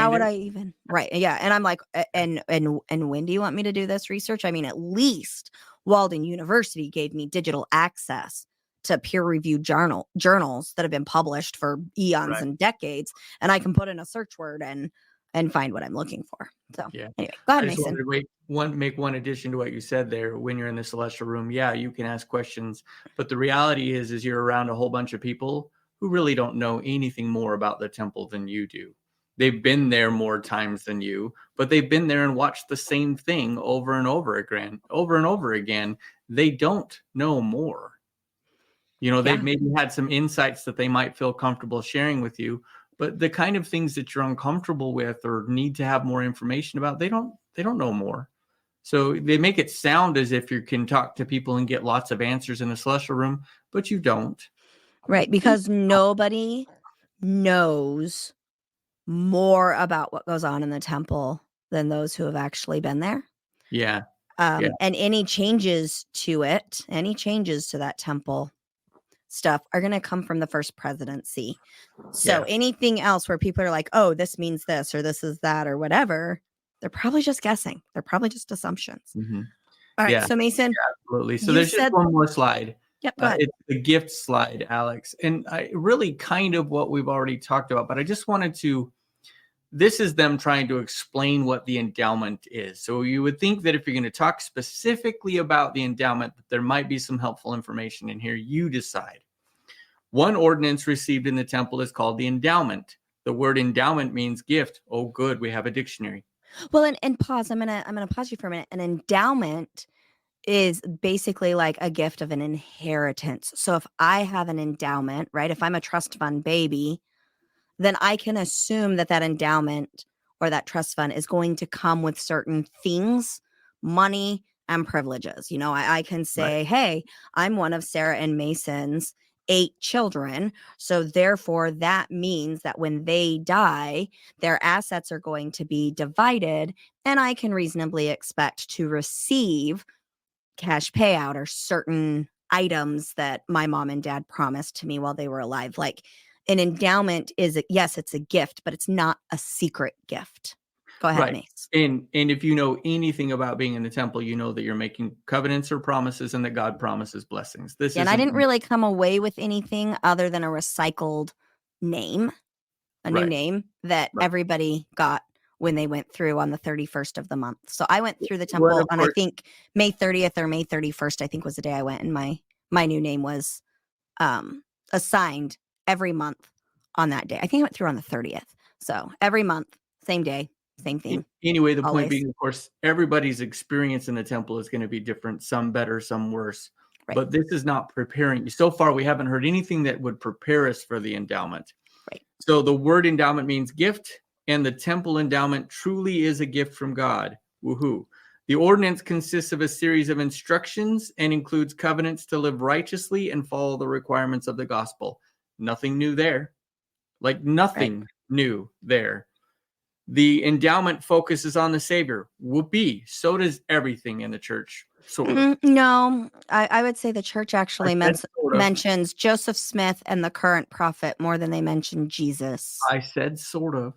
would I even? Right. Yeah. And I'm like, and when do you want me to do this research? I mean, at least Walden University gave me digital access to peer-reviewed journals that have been published for eons and decades, and I can put in a search word and find what I'm looking for. So anyway, go ahead, Mason. Make one addition to what you said there. When you're in the celestial room, you can ask questions, but the reality is you're around a whole bunch of people who really don't know anything more about the temple than you do. They've been there more times than you, but they've been there and watched the same thing over and over again. They don't know more. They've maybe had some insights that they might feel comfortable sharing with you, but the kind of things that you're uncomfortable with or need to have more information about, they don't know more. So they make it sound as if you can talk to people and get lots of answers in the celestial room, but you don't. Right, because nobody knows more about what goes on in the temple than those who have actually been there. Yeah. And any changes to that temple stuff are going to come from the first presidency. So anything else where people are like, oh, this means this or this is that or whatever, they're probably just guessing. They're probably just assumptions. Mm-hmm. All right. So Mason. Absolutely. So there's just one more slide. Yep. Go ahead. It's the gift slide, Alex. And really kind of what we've already talked about, but I just wanted to, this is them trying to explain what the endowment is. So you would think that if you're going to talk specifically about the endowment, that there might be some helpful information in here. You decide. One ordinance received in the temple is called the endowment. The word endowment means gift. Oh, good. We have a dictionary. Well, and pause. I'm gonna pause you for a minute. An endowment is basically like a gift of an inheritance. So if I have an endowment, right? If I'm a trust fund baby, then I can assume that endowment or that trust fund is going to come with certain things, money, and privileges. I can say, hey, I'm one of Sarah and Mason's 8 children. So therefore, that means that when they die, their assets are going to be divided, and I can reasonably expect to receive cash payout or certain items that my mom and dad promised to me while they were alive. Like, an endowment is, yes, it's a gift, but it's not a secret gift. Go ahead, Mace. And if you know anything about being in the temple, you know that you're making covenants or promises and that God promises blessings. And I didn't really come away with anything other than a recycled name, new name that everybody got when they went through on the 31st of the month. So I went through the Well, temple of on, I course. think, May 30th or May 31st, I think was the day I went, and my new name was assigned every month on that day. I think I went through on the 30th. So every month, same day, same thing. Anyway, the point always. being, of course, everybody's experience in the temple is going to be different, some better, some worse. Right. But this is not preparing you. So far, we haven't heard anything that would prepare us for the endowment. Right. So the word endowment means gift, and the temple endowment truly is a gift from God. Woohoo. The ordinance consists of a series of instructions and includes covenants to live righteously and follow the requirements of the gospel. Nothing new there. Like nothing new there. The endowment focuses on the Savior. Whoopee. So does everything in the church. Sort of. No, I would say the church actually I said sort of. mentions Joseph Smith and the current prophet more than they mention Jesus. I said sort of.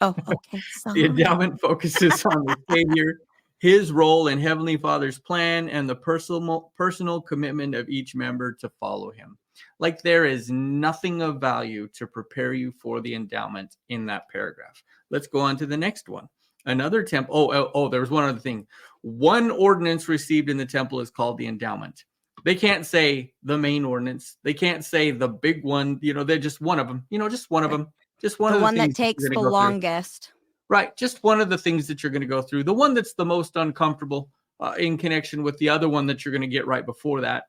Oh, okay. The endowment focuses on the Savior, his role in Heavenly Father's plan, and the personal commitment of each member to follow him. Like there is nothing of value to prepare you for the endowment in that paragraph. Let's go on to the next one. Another temple. Oh, there was one other thing. One ordinance received in the temple is called the endowment. They can't say the main ordinance. They can't say the big one. They're just one of them. Just one of them. Just one the of the one that things takes you're the gonna go through. longest. Right. Just one of the things that you're going to go through. The one that's the most uncomfortable in connection with the other one that you're going to get right before that.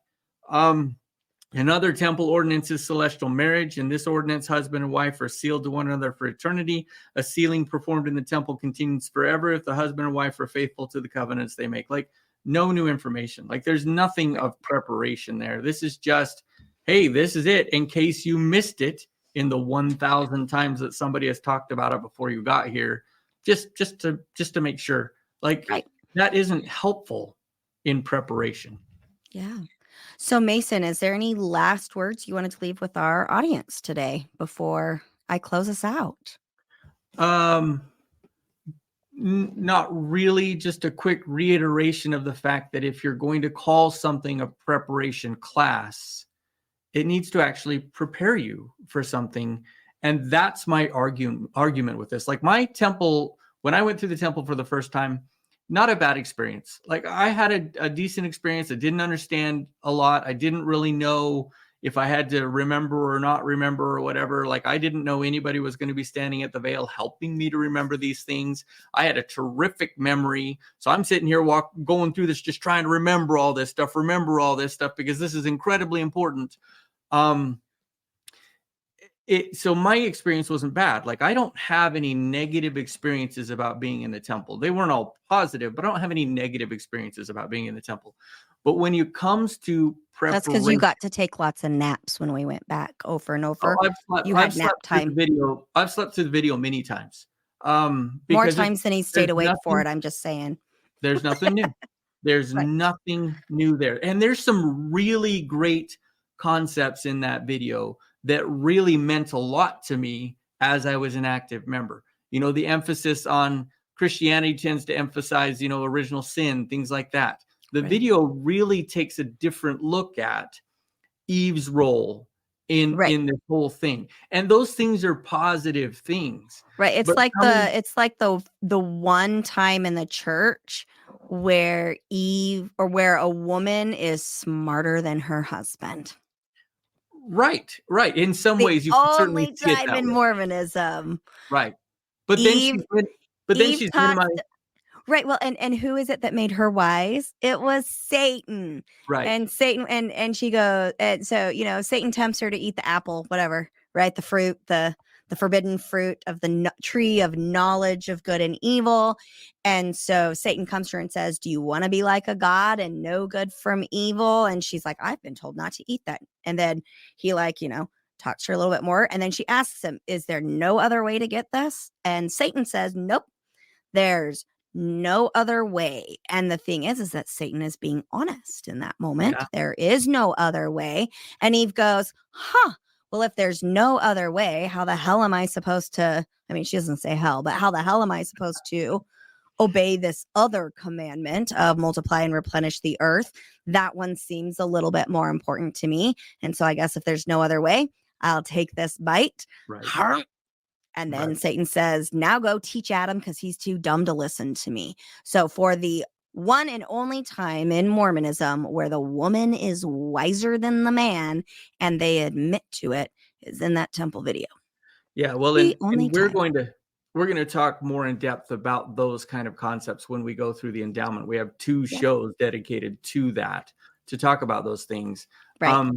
Another temple ordinance is celestial marriage. In this ordinance, husband and wife are sealed to one another for eternity. A sealing performed in the temple continues forever if the husband and wife are faithful to the covenants they make. Like no new information. Like there's nothing of preparation there. This is just, hey, this is it. In case you missed it in the 1,000 times that somebody has talked about it before you got here, just to make sure. Like that isn't helpful in preparation. Yeah. So Mason, is there any last words you wanted to leave with our audience today before I close us out? Not really. Just a quick reiteration of the fact that if you're going to call something a preparation class, it needs to actually prepare you for something. And that's my argument with this. Like my temple, when I went through the temple for the first time, not a bad experience. Like I had a decent experience. I didn't understand a lot. I didn't really know if I had to remember or not remember or whatever. Like I didn't know anybody was going to be standing at the veil helping me to remember these things. I had a terrific memory. So I'm sitting here going through this, just trying to remember all this stuff, because this is incredibly important. So my experience wasn't bad. Like I don't have any negative experiences about being in the temple. They weren't all positive, but I don't have any negative experiences about being in the temple. But when it comes to preparation, that's because you got to take lots of naps when we went back over and over. I've slept through the video many times. More times than he stayed awake for it. I'm just saying. There's nothing new. There's nothing new there. And there's some really great concepts in that video that really meant a lot to me as I was an active member. The emphasis on Christianity tends to emphasize, original sin, things like that. The video really takes a different look at Eve's role in this whole thing. And those things are positive things. Right. It's like the one time in the church where where a woman is smarter than her husband. Right. In some ways, you can certainly see it that way. In Mormonism. Right. But then she's minimized. Right. Well, and who is it that made her wise? It was Satan. Right. And Satan, and she goes, and so, Satan tempts her to eat the apple, whatever, right? The fruit, the forbidden fruit of the tree of knowledge of good and evil. And so Satan comes to her and says, do you want to be like a god and know good from evil? And she's like, I've been told not to eat that. And then he talks to her a little bit more. And then she asks him, is there no other way to get this? And Satan says, nope, there's no other way. And the thing is that Satan is being honest in that moment. Yeah. There is no other way. And Eve goes, well, if there's no other way, how the hell am I supposed to, she doesn't say hell, but how the hell am I supposed to obey this other commandment of multiply and replenish the earth? That one seems a little bit more important to me. And so I guess if there's no other way, I'll take this bite. Right. And then Right. Satan says, now go teach Adam because he's too dumb to listen to me. So for the one and only time in Mormonism where the woman is wiser than the man and they admit to it is in that temple video. Yeah, well, The and only we're time. going to talk more in depth about those kind of concepts when we go through the endowment. We have 2 Yeah. shows dedicated to that to talk about those things. Right.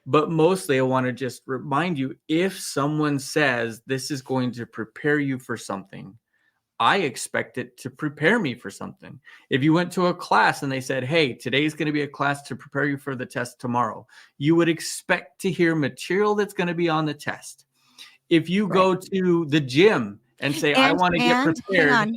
But mostly I want to just remind you, if someone says this is going to prepare you for something, I expect it to prepare me for something. If you went to a class and they said, hey, today's going to be a class to prepare you for the test tomorrow, you would expect to hear material that's going to be on the test. If you Right. go to the gym and say, I want to get hang prepared. on,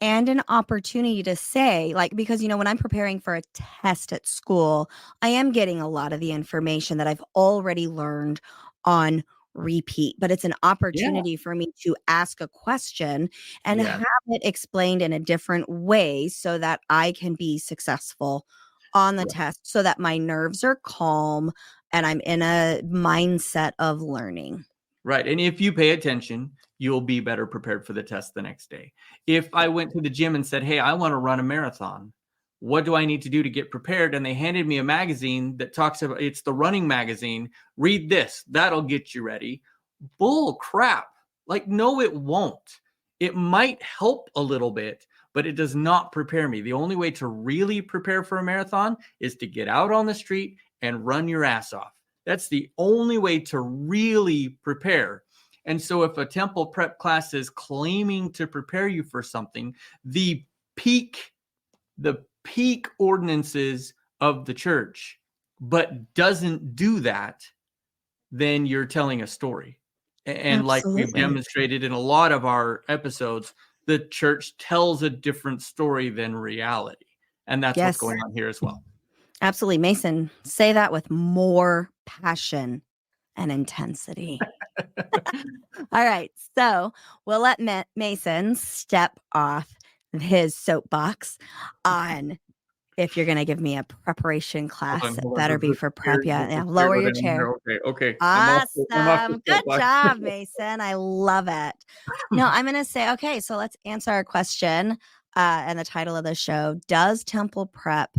and an opportunity to say, like, because, when I'm preparing for a test at school, I am getting a lot of the information that I've already learned on repeat, but it's an Yeah. opportunity for me to ask a question and Yeah. have it explained in a different way so that I can be successful on the Right. test, so that my nerves are calm and I'm in a mindset of learning. Right. And if you pay attention, you'll be better prepared for the test the next day. If I went to the gym and said, hey, I want to run a marathon, what do I need to do to get prepared? And they handed me a magazine that talks about, it's the running magazine. Read this, that'll get you ready. Bull crap. Like, no, it won't. It might help a little bit, but it does not prepare me. The only way to really prepare for a marathon is to get out on the street and run your ass off. That's the only way to really prepare. And so if a temple prep class is claiming to prepare you for something, the peak ordinances of the church, but doesn't do that, then you're telling a story. And like we've Absolutely. demonstrated in a lot of our episodes, the church tells a different story than reality. And that's what's Yes. going on here as well. Absolutely. Mason, say that with more passion and intensity. All right. So we'll let Mason step off his soapbox on, if you're going to give me a preparation class, Hold it on, better be put for the chair- prep. Yeah. put the Yeah. chair Lower your down chair. here. Okay. I'm off the Awesome. Good soapbox. job, Mason. I love it. No, I'm going to say, okay, so let's answer our question. And the title of the show, does temple prep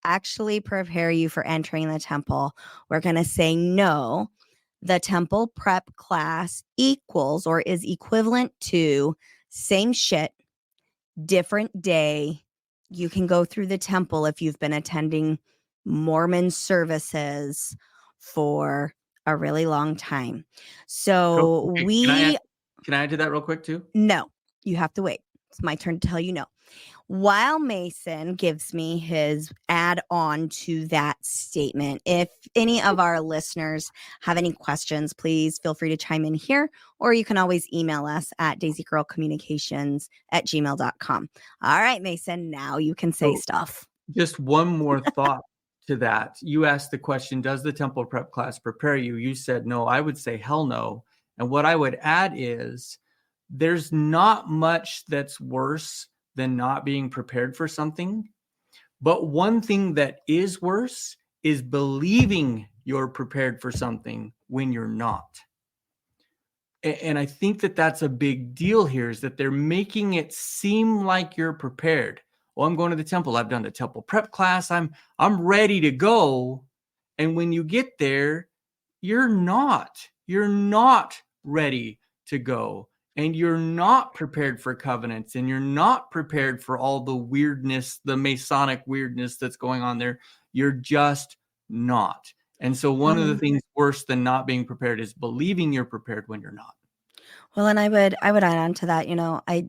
actually prepare you for entering the temple? We're going to say no. The temple prep class equals or is equivalent to same shit, different day. You can go through the temple if you've been attending Mormon services for a really long time. So Okay, can I add to that real quick too? no, you have to wait. It's my turn to tell you no. While Mason gives me his add on to that statement, if any of our listeners have any questions, please feel free to chime in here, or you can always email us at daisygirlcommunications@gmail.com. All right, Mason, now you can say So- stuff. Just one more thought to that. You asked the question, does the temple prep class prepare you? You said no. I would say hell no. And what I would add is there's not much that's worse than not being prepared for something. But one thing that is worse is believing you're prepared for something when you're not. And I think that that's a big deal here, is that they're making it seem like you're prepared. Well, I'm going to the temple. I've done the temple prep class. I'm ready to go. And when you get there, you're not ready to go. And you're not prepared for covenants, and you're not prepared for all the weirdness, the Masonic weirdness that's going on there. You're just not. And so one of the things worse than not being prepared is believing you're prepared when you're not. Well, and I would add on to that,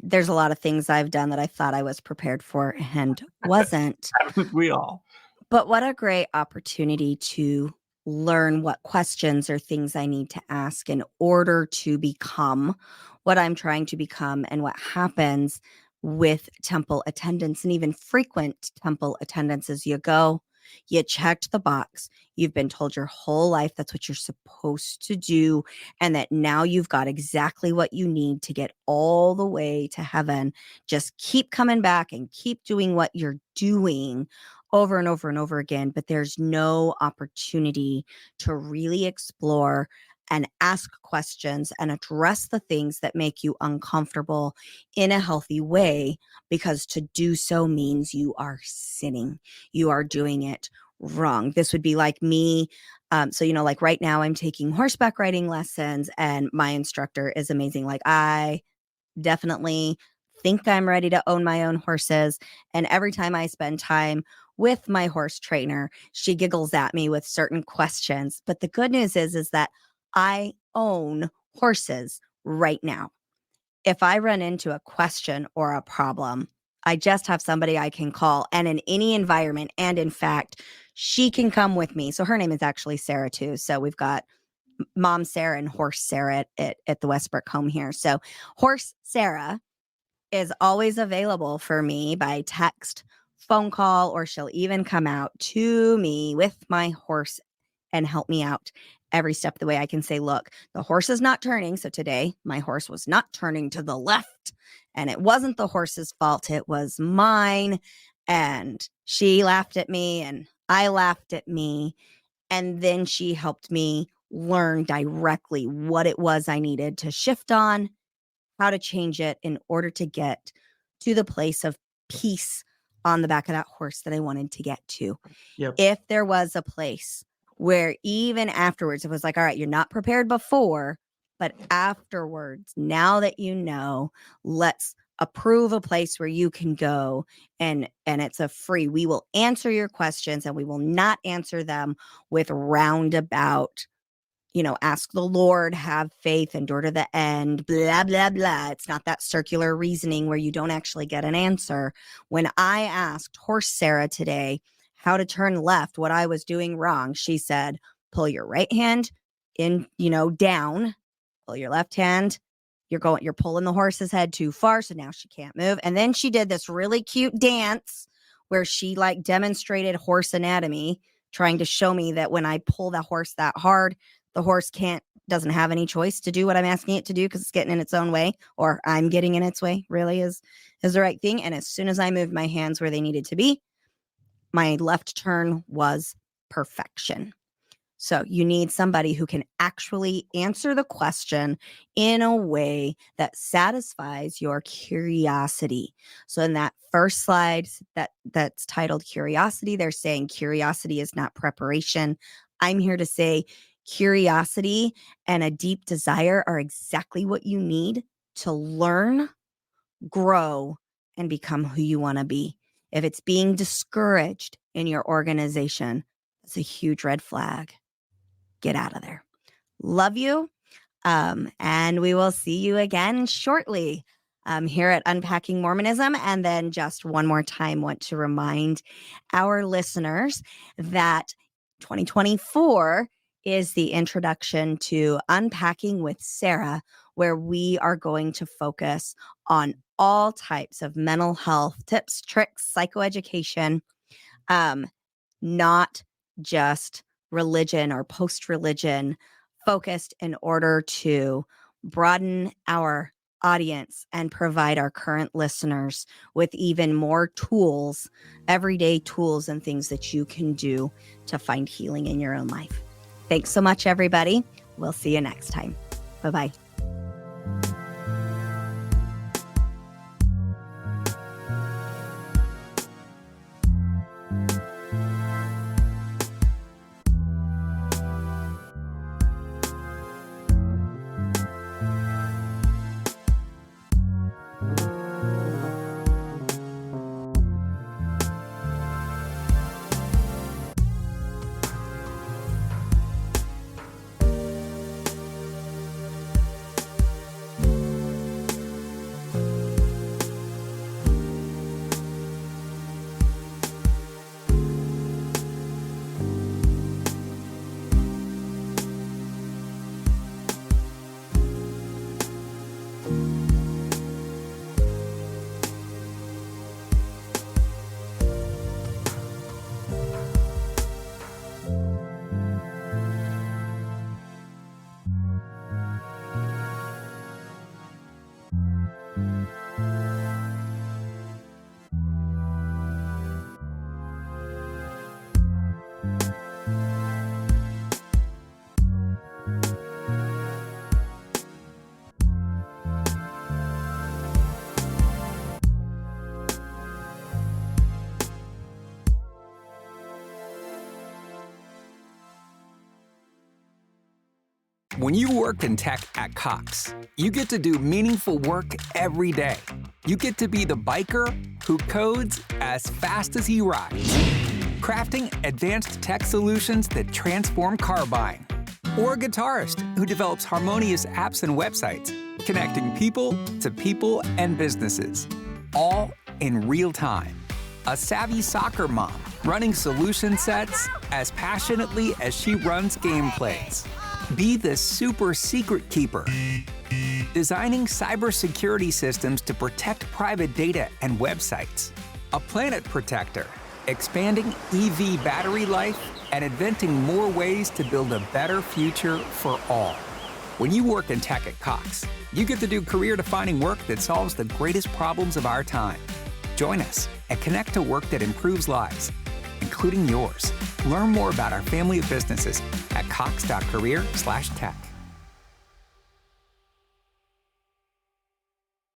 there's a lot of things I've done that I thought I was prepared for and wasn't. We all. But what a great opportunity to learn what questions or things I need to ask in order to become what I'm trying to become, and what happens with temple attendance and even frequent temple attendance as you go. You checked the box. You've been told your whole life that's what you're supposed to do, and that now you've got exactly what you need to get all the way to heaven. Just keep coming back and keep doing what you're doing over and over and over again. But there's no opportunity to really explore and ask questions and address the things that make you uncomfortable in a healthy way, because to do so means you are sinning. You are doing it wrong. This would be like me. So, like right now I'm taking horseback riding lessons and my instructor is amazing. Like I definitely think I'm ready to own my own horses. And every time I spend time with my horse trainer, she giggles at me with certain questions. But the good news is that I own horses right now. If I run into a question or a problem, I just have somebody I can call, and in any environment. And in fact, she can come with me. So her name is actually Sarah too. So we've got Mom Sarah and Horse Sarah at the Westbrook home here. So Horse Sarah is always available for me by text, phone call, or she'll even come out to me with my horse and help me out every step of the way. I can say, look, the horse is not turning. So today my horse was not turning to the left, and it wasn't the horse's fault. It was mine. And she laughed at me and I laughed at me. And then she helped me learn directly what it was I needed to shift on, how to change it in order to get to the place of peace on the back of that horse that I wanted to get to. Yep. If there was a place where even afterwards it was like, all right, you're not prepared before, but afterwards, now that you know, let's approve a place where you can go, and it's a free. We will answer your questions, and we will not answer them with roundabout, ask the Lord, have faith, endure to the end, blah, blah, blah. It's not that circular reasoning where you don't actually get an answer. When I asked Horse Sarah today how to turn left, what I was doing wrong, she said, pull your right hand in, down, pull your left hand. You're pulling the horse's head too far, so now she can't move. And then she did this really cute dance where she like demonstrated horse anatomy, trying to show me that when I pull the horse that hard, the horse doesn't have any choice to do what I'm asking it to do because it's getting in its own way, or I'm getting in its way, really is the right thing. And as soon as I moved my hands where they needed to be, my left turn was perfection. So you need somebody who can actually answer the question in a way that satisfies your curiosity. So in that first slide that's titled Curiosity, they're saying curiosity is not preparation. I'm here to say curiosity and a deep desire are exactly what you need to learn, grow, and become who you want to be. If it's being discouraged in your organization, that's a huge red flag. Get out of there. Love you. And we will see you again shortly here at Unpacking Mormonism. And then just one more time, want to remind our listeners that 2024 is the introduction to Unpacking with Sarah, where we are going to focus on all types of mental health tips, tricks, psychoeducation, not just religion or post-religion focused, in order to broaden our audience and provide our current listeners with even more tools, everyday tools and things that you can do to find healing in your own life. Thanks so much, everybody. We'll see you next time. Bye-bye. When you work in tech at Cox, you get to do meaningful work every day. You get to be the biker who codes as fast as he rides, crafting advanced tech solutions that transform car buying. Or a guitarist who develops harmonious apps and websites, connecting people to people and businesses, all in real time. A savvy soccer mom running solution sets as passionately as she runs gameplays. Be the super secret keeper, designing cybersecurity systems to protect private data and websites. A planet protector, expanding EV battery life and inventing more ways to build a better future for all. When you work in tech at Cox, you get to do career-defining work that solves the greatest problems of our time. Join us and connect to work that improves lives, including yours. Learn more about our family of businesses at cox.career/tech.